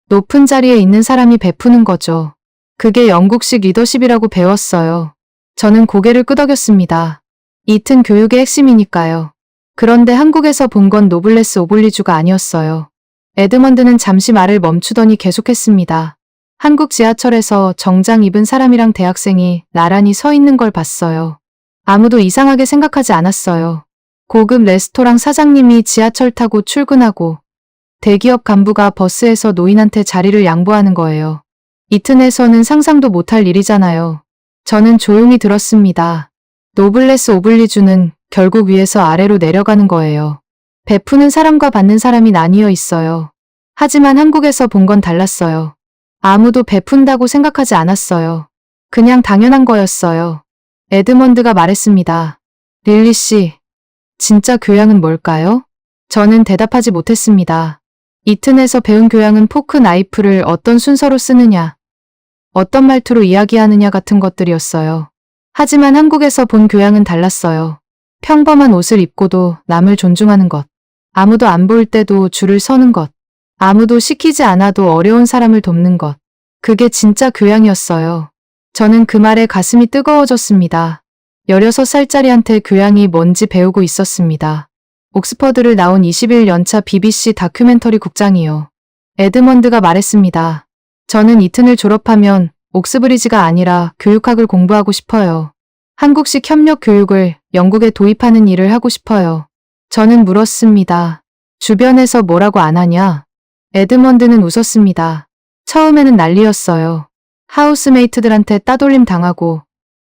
높은 자리에 있는 사람이 베푸는 거죠. 그게 영국식 리더십이라고 배웠어요. 저는 고개를 끄덕였습니다. 이튼 교육의 핵심이니까요. 그런데 한국에서 본 건 노블레스 오블리주가 아니었어요. 에드먼드는 잠시 말을 멈추더니 계속했습니다. 한국 지하철에서 정장 입은 사람이랑 대학생이 나란히 서 있는 걸 봤어요. 아무도 이상하게 생각하지 않았어요. 고급 레스토랑 사장님이 지하철 타고 출근하고 대기업 간부가 버스에서 노인한테 자리를 양보하는 거예요. 이튼에서는 상상도 못할 일이잖아요. 저는 조용히 들었습니다. 노블레스 오블리주는 결국 위에서 아래로 내려가는 거예요. 베푸는 사람과 받는 사람이 나뉘어 있어요. 하지만 한국에서 본 건 달랐어요. 아무도 베푼다고 생각하지 않았어요. 그냥 당연한 거였어요. 에드먼드가 말했습니다. 릴리 씨, 진짜 교양은 뭘까요? 저는 대답하지 못했습니다. 이튼에서 배운 교양은 포크 나이프를 어떤 순서로 쓰느냐, 어떤 말투로 이야기하느냐 같은 것들이었어요. 하지만 한국에서 본 교양은 달랐어요. 평범한 옷을 입고도 남을 존중하는 것, 아무도 안 보일 때도 줄을 서는 것, 아무도 시키지 않아도 어려운 사람을 돕는 것. 그게 진짜 교양이었어요. 저는 그 말에 가슴이 뜨거워졌습니다. 16살짜리한테 교양이 뭔지 배우고 있었습니다. 옥스퍼드를 나온 21년차 BBC 다큐멘터리 국장이요. 에드먼드가 말했습니다. 저는 이튼을 졸업하면 옥스브리지가 아니라 교육학을 공부하고 싶어요. 한국식 협력 교육을 영국에 도입하는 일을 하고 싶어요. 저는 물었습니다. 주변에서 뭐라고 안 하냐? 에드먼드는 웃었습니다. 처음에는 난리였어요. 하우스메이트들한테 따돌림 당하고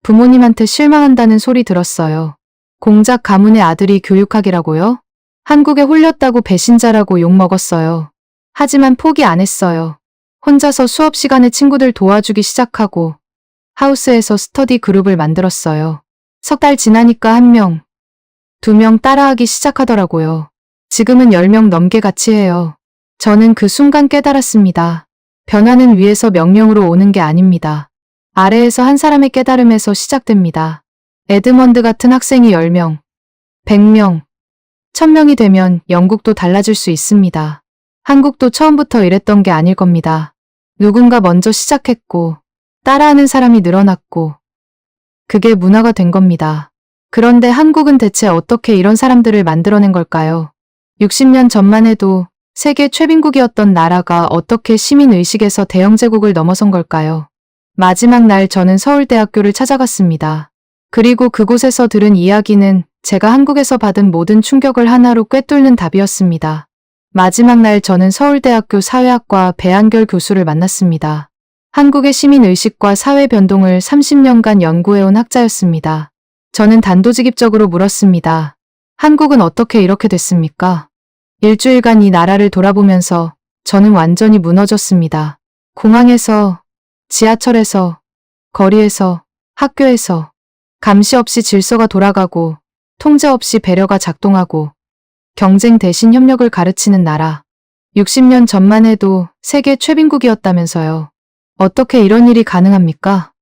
부모님한테 실망한다는 소리 들었어요. 공작 가문의 아들이 교육학이라고요? 한국에 홀렸다고 배신자라고 욕먹었어요. 하지만 포기 안 했어요. 혼자서 수업 시간에 친구들 도와주기 시작하고 하우스에서 스터디 그룹을 만들었어요. 3달 지나니까 1명, 2명 따라하기 시작하더라고요. 지금은 10명 넘게 같이 해요. 저는 그 순간 깨달았습니다. 변화는 위에서 명령으로 오는 게 아닙니다. 아래에서 한 사람의 깨달음에서 시작됩니다. 에드먼드 같은 학생이 10명, 100명, 1000명이 되면 영국도 달라질 수 있습니다. 한국도 처음부터 이랬던 게 아닐 겁니다. 누군가 먼저 시작했고 따라하는 사람이 늘어났고 그게 문화가 된 겁니다. 그런데 한국은 대체 어떻게 이런 사람들을 만들어낸 걸까요? 60년 전만 해도 세계 최빈국이었던 나라가 어떻게 시민의식에서 대영제국을 넘어선 걸까요? 마지막 날 저는 서울대학교를 찾아갔습니다. 그리고 그곳에서 들은 이야기는 제가 한국에서 받은 모든 충격을 하나로 꿰뚫는 답이었습니다. 마지막 날 저는 서울대학교 사회학과 배한결 교수를 만났습니다. 한국의 시민의식과 사회 변동을 30년간 연구해온 학자였습니다. 저는 단도직입적으로 물었습니다. 한국은 어떻게 이렇게 됐습니까? 일주일간 이 나라를 돌아보면서 저는 완전히 무너졌습니다. 공항에서, 지하철에서, 거리에서, 학교에서 감시 없이 질서가 돌아가고 통제 없이 배려가 작동하고 경쟁 대신 협력을 가르치는 나라. 60년 전만 해도 세계 최빈국이었다면서요. 어떻게 이런 일이 가능합니까?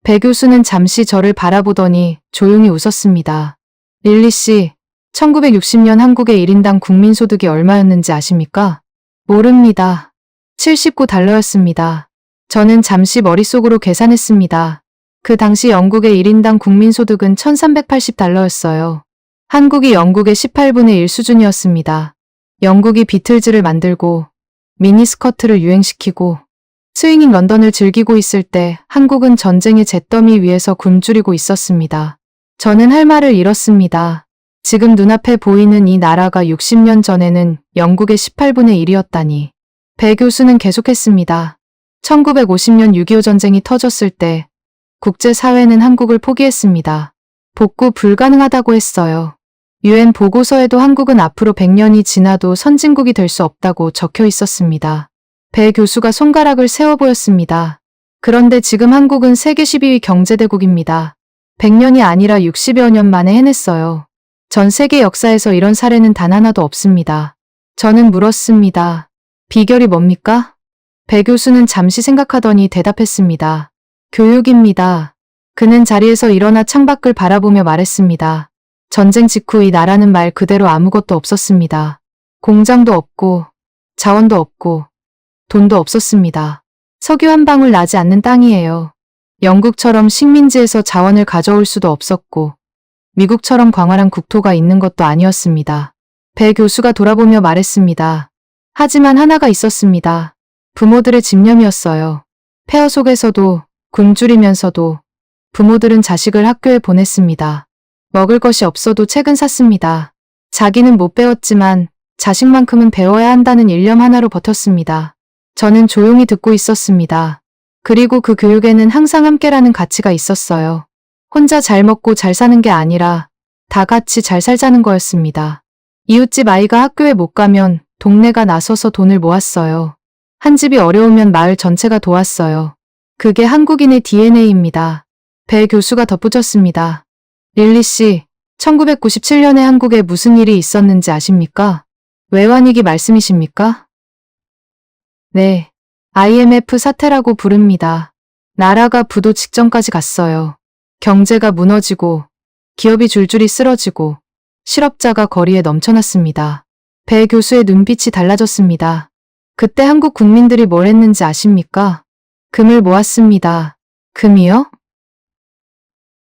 배 교수는 잠시 저를 바라보더니 조용히 웃었습니다. 릴리 씨, 1960년 한국의 1인당 국민소득이 얼마였는지 아십니까? 모릅니다. 79달러였습니다. 저는 잠시 머릿속으로 계산했습니다. 그 당시 영국의 1인당 국민소득은 1380달러였어요. 한국이 영국의 18분의 1 수준이었습니다. 영국이 비틀즈를 만들고 미니스커트를 유행시키고 스윙인 런던을 즐기고 있을 때 한국은 전쟁의 잿더미 위에서 굶주리고 있었습니다. 저는 할 말을 잃었습니다. 지금 눈앞에 보이는 이 나라가 60년 전에는 영국의 18분의 1이었다니. 배 교수는 계속했습니다. 1950년 6.25 전쟁이 터졌을 때 국제사회는 한국을 포기했습니다. 복구 불가능하다고 했어요. UN 보고서에도 한국은 앞으로 100년이 지나도 선진국이 될 수 없다고 적혀 있었습니다. 배 교수가 손가락을 세워 보였습니다. 그런데 지금 한국은 세계 12위 경제대국입니다. 100년이 아니라 60여 년 만에 해냈어요. 전 세계 역사에서 이런 사례는 단 하나도 없습니다. 저는 물었습니다. 비결이 뭡니까? 배 교수는 잠시 생각하더니 대답했습니다. 교육입니다. 그는 자리에서 일어나 창밖을 바라보며 말했습니다. 전쟁 직후 이 나라는 말 그대로 아무것도 없었습니다. 공장도 없고 자원도 없고 돈도 없었습니다. 석유 한 방울 나지 않는 땅이에요. 영국처럼 식민지에서 자원을 가져올 수도 없었고 미국처럼 광활한 국토가 있는 것도 아니었습니다. 배 교수가 돌아보며 말했습니다. 하지만 하나가 있었습니다. 부모들의 집념이었어요. 폐허 속에서도 굶주리면서도 부모들은 자식을 학교에 보냈습니다. 먹을 것이 없어도 책은 샀습니다. 자기는 못 배웠지만 자식만큼은 배워야 한다는 일념 하나로 버텼습니다. 저는 조용히 듣고 있었습니다. 그리고 그 교육에는 항상 함께라는 가치가 있었어요. 혼자 잘 먹고 잘 사는 게 아니라 다 같이 잘 살자는 거였습니다. 이웃집 아이가 학교에 못 가면 동네가 나서서 돈을 모았어요. 한 집이 어려우면 마을 전체가 도왔어요. 그게 한국인의 DNA입니다. 배 교수가 덧붙였습니다. 릴리 씨, 1997년에 한국에 무슨 일이 있었는지 아십니까? 외환위기 말씀이십니까? 네, IMF 사태라고 부릅니다. 나라가 부도 직전까지 갔어요. 경제가 무너지고 기업이 줄줄이 쓰러지고 실업자가 거리에 넘쳐났습니다. 배 교수의 눈빛이 달라졌습니다. 그때 한국 국민들이 뭘 했는지 아십니까? 금을 모았습니다. 금이요?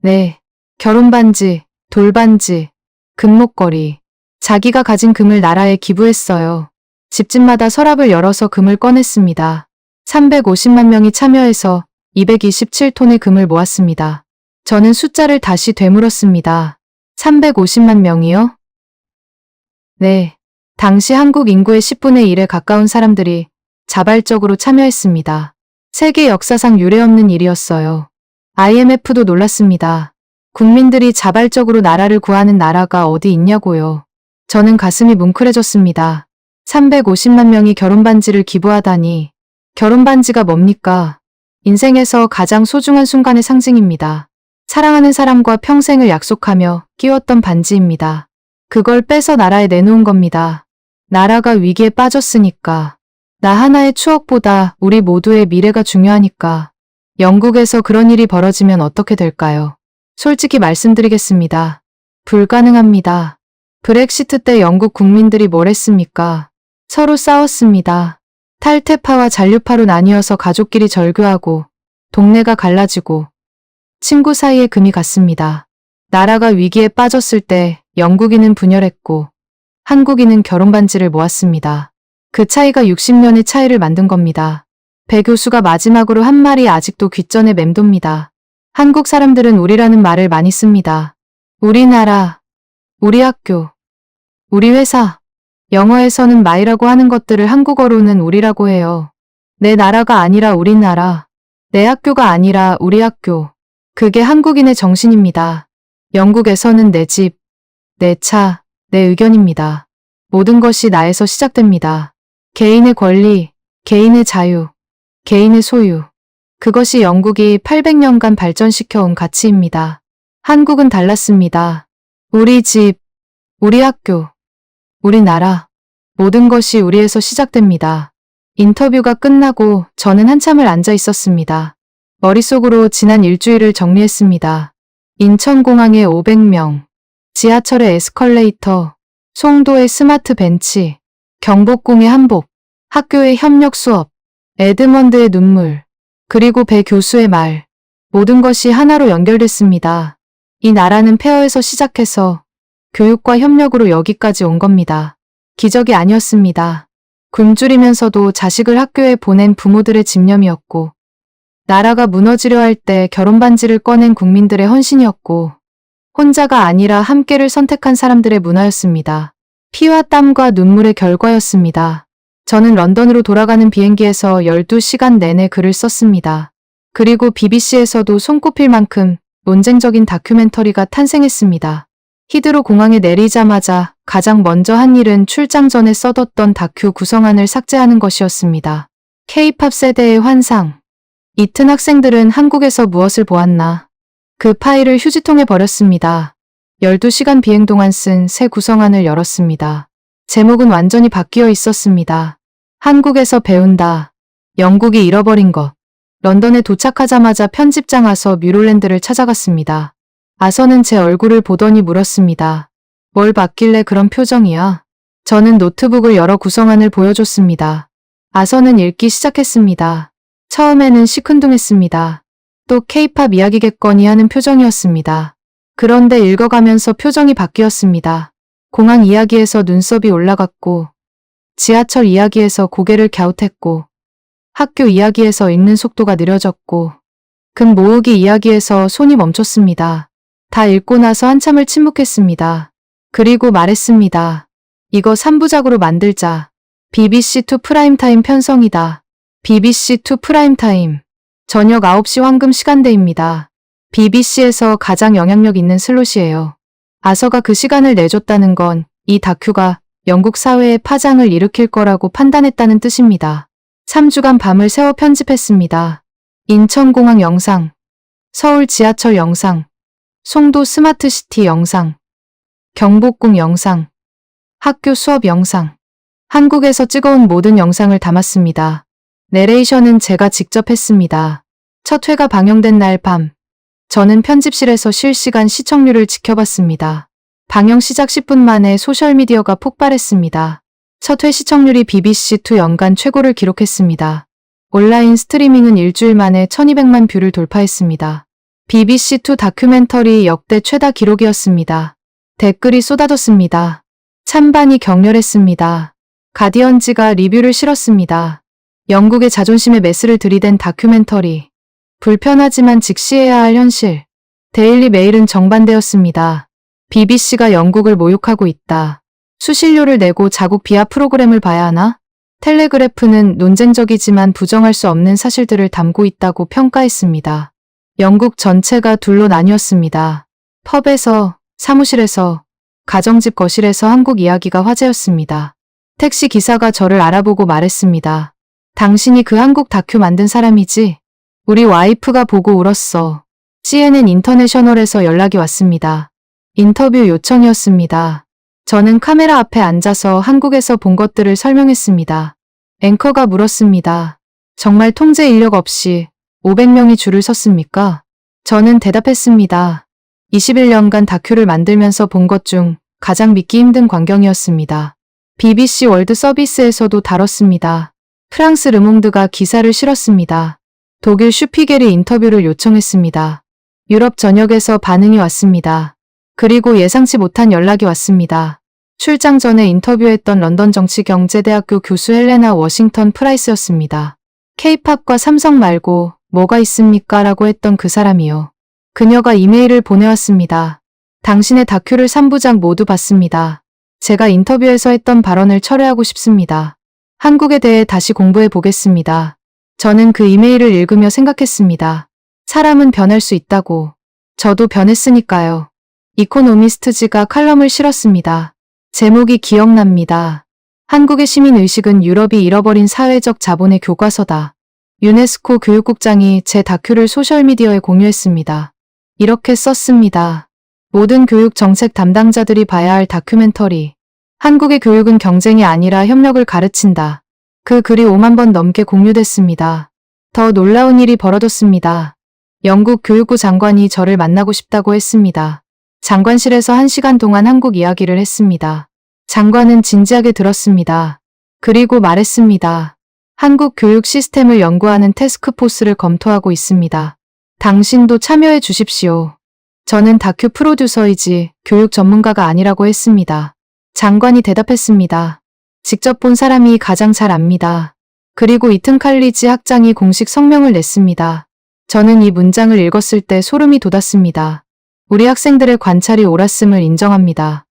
네, 결혼반지, 돌반지, 금목걸이. 자기가 가진 금을 나라에 기부했어요. 집집마다 서랍을 열어서 금을 꺼냈습니다. 350만 명이 참여해서 227톤의 금을 모았습니다. 저는 숫자를 다시 되물었습니다. 350만 명이요? 네, 당시 한국 인구의 10분의 1에 가까운 사람들이 자발적으로 참여했습니다. 세계 역사상 유례없는 일이었어요. IMF도 놀랐습니다. 국민들이 자발적으로 나라를 구하는 나라가 어디 있냐고요. 저는 가슴이 뭉클해졌습니다. 350만 명이 결혼반지를 기부하다니. 결혼반지가 뭡니까? 인생에서 가장 소중한 순간의 상징입니다. 사랑하는 사람과 평생을 약속하며 끼웠던 반지입니다. 그걸 빼서 나라에 내놓은 겁니다. 나라가 위기에 빠졌으니까. 나 하나의 추억보다 우리 모두의 미래가 중요하니까. 영국에서 그런 일이 벌어지면 어떻게 될까요? 솔직히 말씀드리겠습니다. 불가능합니다. 브렉시트 때 영국 국민들이 뭘 했습니까? 서로 싸웠습니다. 탈퇴파와 잔류파로 나뉘어서 가족끼리 절교하고 동네가 갈라지고 친구 사이에 금이 갔습니다. 나라가 위기에 빠졌을 때 영국인은 분열했고 한국인은 결혼반지를 모았습니다. 그 차이가 60년의 차이를 만든 겁니다. 배 교수가 마지막으로 한 말이 아직도 귓전에 맴돕니다. 한국 사람들은 우리라는 말을 많이 씁니다. 우리나라, 우리 학교, 우리 회사. 영어에서는 my라고 하는 것들을 한국어로는 우리라고 해요. 내 나라가 아니라 우리나라, 내 학교가 아니라 우리 학교. 그게 한국인의 정신입니다. 영국에서는 내 집, 내 차, 내 의견입니다. 모든 것이 나에서 시작됩니다. 개인의 권리, 개인의 자유, 개인의 소유. 그것이 영국이 800년간 발전시켜온 가치입니다. 한국은 달랐습니다. 우리 집, 우리 학교, 우리 나라. 모든 것이 우리에서 시작됩니다. 인터뷰가 끝나고 저는 한참을 앉아 있었습니다. 머릿속으로 지난 일주일을 정리했습니다. 인천공항에 500명, 지하철의 에스컬레이터, 송도의 스마트 벤치, 경복궁의 한복, 학교의 협력 수업, 에드먼드의 눈물, 그리고 배 교수의 말. 모든 것이 하나로 연결됐습니다. 이 나라는 폐허에서 시작해서 교육과 협력으로 여기까지 온 겁니다. 기적이 아니었습니다. 굶주리면서도 자식을 학교에 보낸 부모들의 집념이었고, 나라가 무너지려 할 때 결혼 반지를 꺼낸 국민들의 헌신이었고, 혼자가 아니라 함께를 선택한 사람들의 문화였습니다. 피와 땀과 눈물의 결과였습니다. 저는 런던으로 돌아가는 비행기에서 12시간 내내 글을 썼습니다. 그리고 BBC에서도 손꼽힐 만큼 논쟁적인 다큐멘터리가 탄생했습니다. 히드로 공항에 내리자마자 가장 먼저 한 일은 출장 전에 써뒀던 다큐 구성안을 삭제하는 것이었습니다. K-팝 세대의 환상. 이튼 학생들은 한국에서 무엇을 보았나? 그 파일을 휴지통에 버렸습니다. 12시간 비행 동안 쓴 새 구성안을 열었습니다. 제목은 완전히 바뀌어 있었습니다. 한국에서 배운다. 영국이 잃어버린 것. 런던에 도착하자마자 편집장 아서 뮤롤랜드를 찾아갔습니다. 아서는 제 얼굴을 보더니 물었습니다. 뭘 봤길래 그런 표정이야? 저는 노트북을 열어 구성안을 보여줬습니다. 아서는 읽기 시작했습니다. 처음에는 시큰둥했습니다. 또 K-팝 이야기겠거니 하는 표정이었습니다. 그런데 읽어가면서 표정이 바뀌었습니다. 공항 이야기에서 눈썹이 올라갔고, 지하철 이야기에서 고개를 갸웃했고, 학교 이야기에서 읽는 속도가 느려졌고, 금 모으기 이야기에서 손이 멈췄습니다. 다 읽고 나서 한참을 침묵했습니다. 그리고 말했습니다. 이거 3부작으로 만들자. BBC2 프라임타임 편성이다. BBC2 프라임타임. 저녁 9시 황금 시간대입니다. BBC에서 가장 영향력 있는 슬롯이에요. 아서가 그 시간을 내줬다는 건 이 다큐가 영국 사회에 파장을 일으킬 거라고 판단했다는 뜻입니다. 3주간 밤을 새워 편집했습니다. 인천공항 영상, 서울 지하철 영상, 송도 스마트시티 영상, 경복궁 영상, 학교 수업 영상, 한국에서 찍어온 모든 영상을 담았습니다. 내레이션은 제가 직접 했습니다. 첫 회가 방영된 날 밤, 저는 편집실에서 실시간 시청률을 지켜봤습니다. 방영 시작 10분 만에 소셜미디어가 폭발했습니다. 첫 회 시청률이 BBC2 연간 최고를 기록했습니다. 온라인 스트리밍은 일주일 만에 1200만 뷰를 돌파했습니다. BBC2 다큐멘터리 역대 최다 기록이었습니다. 댓글이 쏟아졌습니다. 찬반이 격렬했습니다. 가디언지가 리뷰를 실었습니다. 영국의 자존심에 메스를 들이댄 다큐멘터리. 불편하지만 직시해야 할 현실. 데일리 메일은 정반대였습니다. BBC가 영국을 모욕하고 있다. 수신료를 내고 자국 비하 프로그램을 봐야 하나? 텔레그래프는 논쟁적이지만 부정할 수 없는 사실들을 담고 있다고 평가했습니다. 영국 전체가 둘로 나뉘었습니다. 펍에서, 사무실에서, 가정집 거실에서 한국 이야기가 화제였습니다. 택시 기사가 저를 알아보고 말했습니다. 당신이 그 한국 다큐 만든 사람이지? 우리 와이프가 보고 울었어. CNN 인터내셔널에서 연락이 왔습니다. 인터뷰 요청이었습니다. 저는 카메라 앞에 앉아서 한국에서 본 것들을 설명했습니다. 앵커가 물었습니다. 정말 통제 인력 없이 500명이 줄을 섰습니까? 저는 대답했습니다. 21년간 다큐를 만들면서 본 것 중 가장 믿기 힘든 광경이었습니다. BBC 월드 서비스에서도 다뤘습니다. 프랑스 르몽드가 기사를 실었습니다. 독일 슈피겔이 인터뷰를 요청했습니다. 유럽 전역에서 반응이 왔습니다. 그리고 예상치 못한 연락이 왔습니다. 출장 전에 인터뷰했던 런던 정치경제대학교 교수 헬레나 워싱턴 프라이스였습니다. K-팝과 삼성 말고 뭐가 있습니까? 라고 했던 그 사람이요. 그녀가 이메일을 보내왔습니다. 당신의 다큐를 3부작 모두 봤습니다. 제가 인터뷰에서 했던 발언을 철회하고 싶습니다. 한국에 대해 다시 공부해 보겠습니다. 저는 그 이메일을 읽으며 생각했습니다. 사람은 변할 수 있다고. 저도 변했으니까요. 이코노미스트지가 칼럼을 실었습니다. 제목이 기억납니다. 한국의 시민의식은 유럽이 잃어버린 사회적 자본의 교과서다. 유네스코 교육국장이 제 다큐를 소셜미디어에 공유했습니다. 이렇게 썼습니다. 모든 교육 정책 담당자들이 봐야 할 다큐멘터리. 한국의 교육은 경쟁이 아니라 협력을 가르친다. 그 글이 5만 번 넘게 공유됐습니다. 더 놀라운 일이 벌어졌습니다. 영국 교육부 장관이 저를 만나고 싶다고 했습니다. 장관실에서 1시간 동안 한국 이야기를 했습니다. 장관은 진지하게 들었습니다. 그리고 말했습니다. 한국 교육 시스템을 연구하는 태스크포스를 검토하고 있습니다. 당신도 참여해 주십시오. 저는 다큐 프로듀서이지 교육 전문가가 아니라고 했습니다. 장관이 대답했습니다. 직접 본 사람이 가장 잘 압니다. 그리고 이튼 칼리지 학장이 공식 성명을 냈습니다. 저는 이 문장을 읽었을 때 소름이 돋았습니다. 우리 학생들의 관찰이 옳았음을 인정합니다.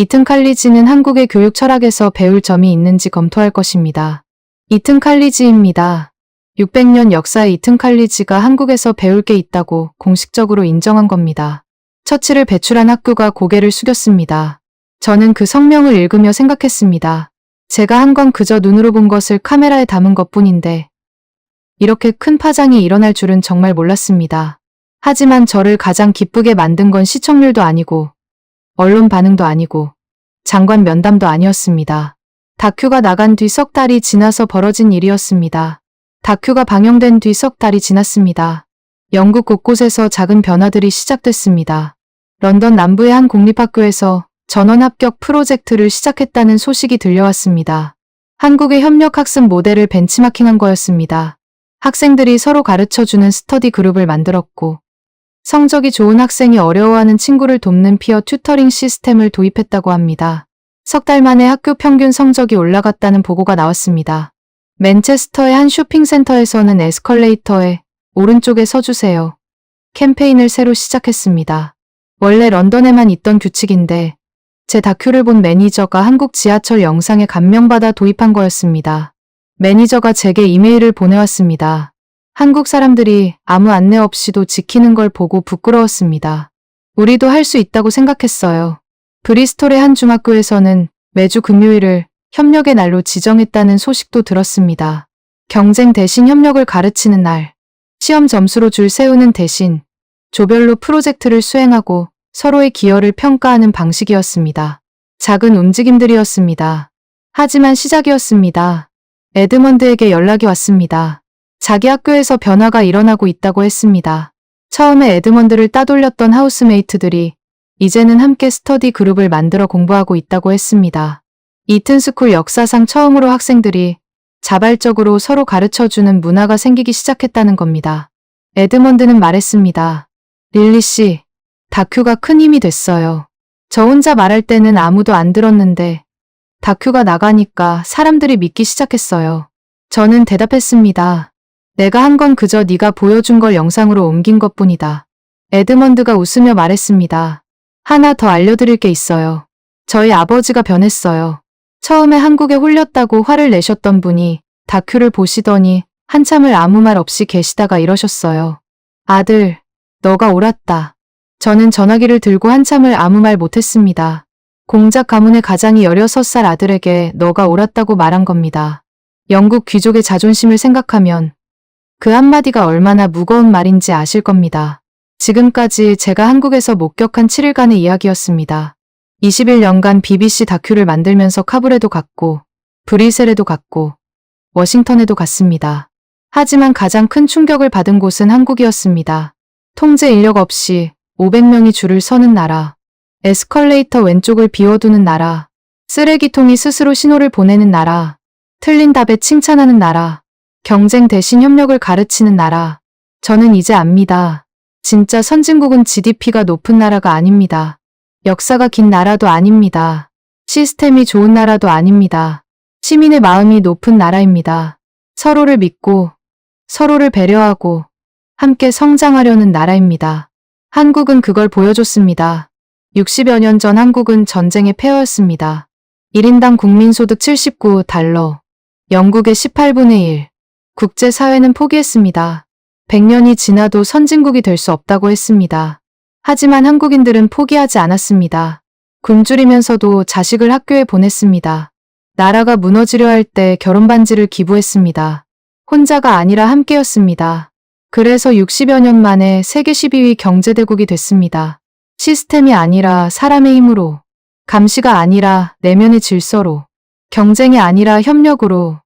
이튼 칼리지는 한국의 교육 철학에서 배울 점이 있는지 검토할 것입니다. 이튼 칼리지입니다. 600년 역사의 이튼 칼리지가 한국에서 배울 게 있다고 공식적으로 인정한 겁니다. 처치를 배출한 학교가 고개를 숙였습니다. 저는 그 성명을 읽으며 생각했습니다. 제가 한 건 그저 눈으로 본 것을 카메라에 담은 것뿐인데 이렇게 큰 파장이 일어날 줄은 정말 몰랐습니다. 하지만 저를 가장 기쁘게 만든 건 시청률도 아니고 언론 반응도 아니고 장관 면담도 아니었습니다. 다큐가 나간 뒤 석 달이 지나서 벌어진 일이었습니다. 다큐가 방영된 뒤 석 달이 지났습니다. 영국 곳곳에서 작은 변화들이 시작됐습니다. 런던 남부의 한 공립학교에서 전원 합격 프로젝트를 시작했다는 소식이 들려왔습니다. 한국의 협력학습 모델을 벤치마킹한 거였습니다. 학생들이 서로 가르쳐주는 스터디 그룹을 만들었고 성적이 좋은 학생이 어려워하는 친구를 돕는 피어 튜터링 시스템을 도입했다고 합니다. 석 달 만에 학교 평균 성적이 올라갔다는 보고가 나왔습니다. 맨체스터의 한 쇼핑센터에서는 에스컬레이터에 오른쪽에 서주세요. 캠페인을 새로 시작했습니다. 원래 런던에만 있던 규칙인데 제 다큐를 본 매니저가 한국 지하철 영상에 감명받아 도입한 거였습니다. 매니저가 제게 이메일을 보내왔습니다. 한국 사람들이 아무 안내 없이도 지키는 걸 보고 부끄러웠습니다. 우리도 할 수 있다고 생각했어요. 브리스톨의 한 중학교에서는 매주 금요일을 협력의 날로 지정했다는 소식도 들었습니다. 경쟁 대신 협력을 가르치는 날, 시험 점수로 줄 세우는 대신 조별로 프로젝트를 수행하고 서로의 기여를 평가하는 방식이었습니다. 작은 움직임들이었습니다. 하지만 시작이었습니다. 에드먼드에게 연락이 왔습니다. 자기 학교에서 변화가 일어나고 있다고 했습니다. 처음에 에드먼드를 따돌렸던 하우스메이트들이 이제는 함께 스터디 그룹을 만들어 공부하고 있다고 했습니다. 이튼스쿨 역사상 처음으로 학생들이 자발적으로 서로 가르쳐주는 문화가 생기기 시작했다는 겁니다. 에드먼드는 말했습니다. 릴리 씨, 다큐가 큰 힘이 됐어요. 저 혼자 말할 때는 아무도 안 들었는데 다큐가 나가니까 사람들이 믿기 시작했어요. 저는 대답했습니다. 내가 한 건 그저 네가 보여준 걸 영상으로 옮긴 것뿐이다. 에드먼드가 웃으며 말했습니다. 하나 더 알려드릴 게 있어요. 저희 아버지가 변했어요. 처음에 한국에 홀렸다고 화를 내셨던 분이 다큐를 보시더니 한참을 아무 말 없이 계시다가 이러셨어요. 아들, 너가 옳았다. 저는 전화기를 들고 한참을 아무 말 못했습니다. 공작 가문의 가장이 16살 아들에게 너가 옳았다고 말한 겁니다. 영국 귀족의 자존심을 생각하면 그 한마디가 얼마나 무거운 말인지 아실 겁니다. 지금까지 제가 한국에서 목격한 7일간의 이야기였습니다. 21년간 BBC 다큐를 만들면서 카불에도 갔고 브뤼셀에도 갔고 워싱턴에도 갔습니다. 하지만 가장 큰 충격을 받은 곳은 한국이었습니다. 통제 인력 없이 500명이 줄을 서는 나라, 에스컬레이터 왼쪽을 비워두는 나라, 쓰레기통이 스스로 신호를 보내는 나라, 틀린 답에 칭찬하는 나라, 경쟁 대신 협력을 가르치는 나라. 저는 이제 압니다. 진짜 선진국은 GDP가 높은 나라가 아닙니다. 역사가 긴 나라도 아닙니다. 시스템이 좋은 나라도 아닙니다. 시민의 마음이 높은 나라입니다. 서로를 믿고 서로를 배려하고 함께 성장하려는 나라입니다. 한국은 그걸 보여줬습니다. 60여 년 전 한국은 전쟁의 폐허였습니다. 1인당 국민소득 79달러, 영국의 18분의 1. 국제사회는 포기했습니다. 100년이 지나도 선진국이 될 수 없다고 했습니다. 하지만 한국인들은 포기하지 않았습니다. 굶주리면서도 자식을 학교에 보냈습니다. 나라가 무너지려 할 때 결혼반지를 기부했습니다. 혼자가 아니라 함께였습니다. 그래서 60여 년 만에 세계 12위 경제대국이 됐습니다. 시스템이 아니라 사람의 힘으로, 감시가 아니라 내면의 질서로, 경쟁이 아니라 협력으로.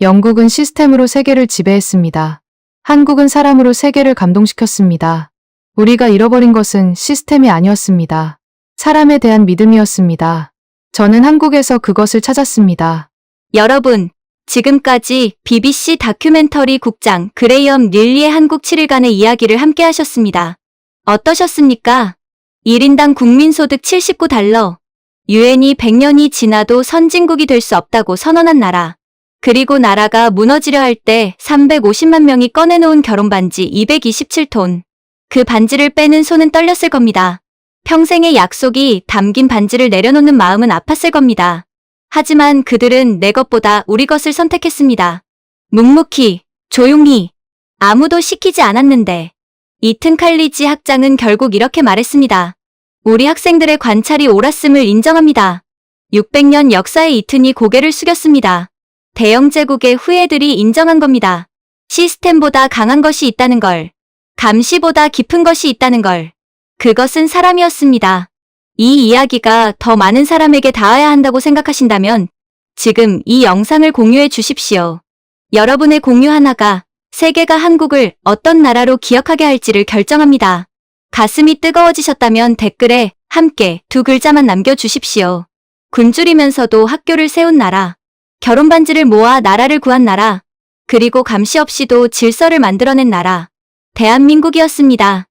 영국은 시스템으로 세계를 지배했습니다. 한국은 사람으로 세계를 감동시켰습니다. 우리가 잃어버린 것은 시스템이 아니었습니다. 사람에 대한 믿음이었습니다. 저는 한국에서 그것을 찾았습니다. 여러분, 지금까지 BBC 다큐멘터리 국장 그레이엄 릴리의 한국 7일간의 이야기를 함께 하셨습니다. 어떠셨습니까? 1인당 국민소득 79달러, 유엔이 100년이 지나도 선진국이 될 수 없다고 선언한 나라, 그리고 나라가 무너지려 할 때 350만 명이 꺼내놓은 결혼반지 227톤. 그 반지를 빼는 손은 떨렸을 겁니다. 평생의 약속이 담긴 반지를 내려놓는 마음은 아팠을 겁니다. 하지만 그들은 내 것보다 우리 것을 선택했습니다. 묵묵히, 조용히, 아무도 시키지 않았는데. 이튼 칼리지 학장은 결국 이렇게 말했습니다. 우리 학생들의 관찰이 옳았음을 인정합니다. 600년 역사의 이튼이 고개를 숙였습니다. 대영 제국의 후예들이 인정한 겁니다. 시스템보다 강한 것이 있다는 걸, 감시보다 깊은 것이 있다는 걸. 그것은 사람이었습니다. 이 이야기가 더 많은 사람에게 닿아야 한다고 생각하신다면 지금 이 영상을 공유해 주십시오. 여러분의 공유 하나가 세계가 한국을 어떤 나라로 기억하게 할지를 결정합니다. 가슴이 뜨거워지셨다면 댓글에 함께 두 글자만 남겨주십시오. 굶주리면서도 학교를 세운 나라, 결혼반지를 모아 나라를 구한 나라, 그리고 감시 없이도 질서를 만들어낸 나라, 대한민국이었습니다.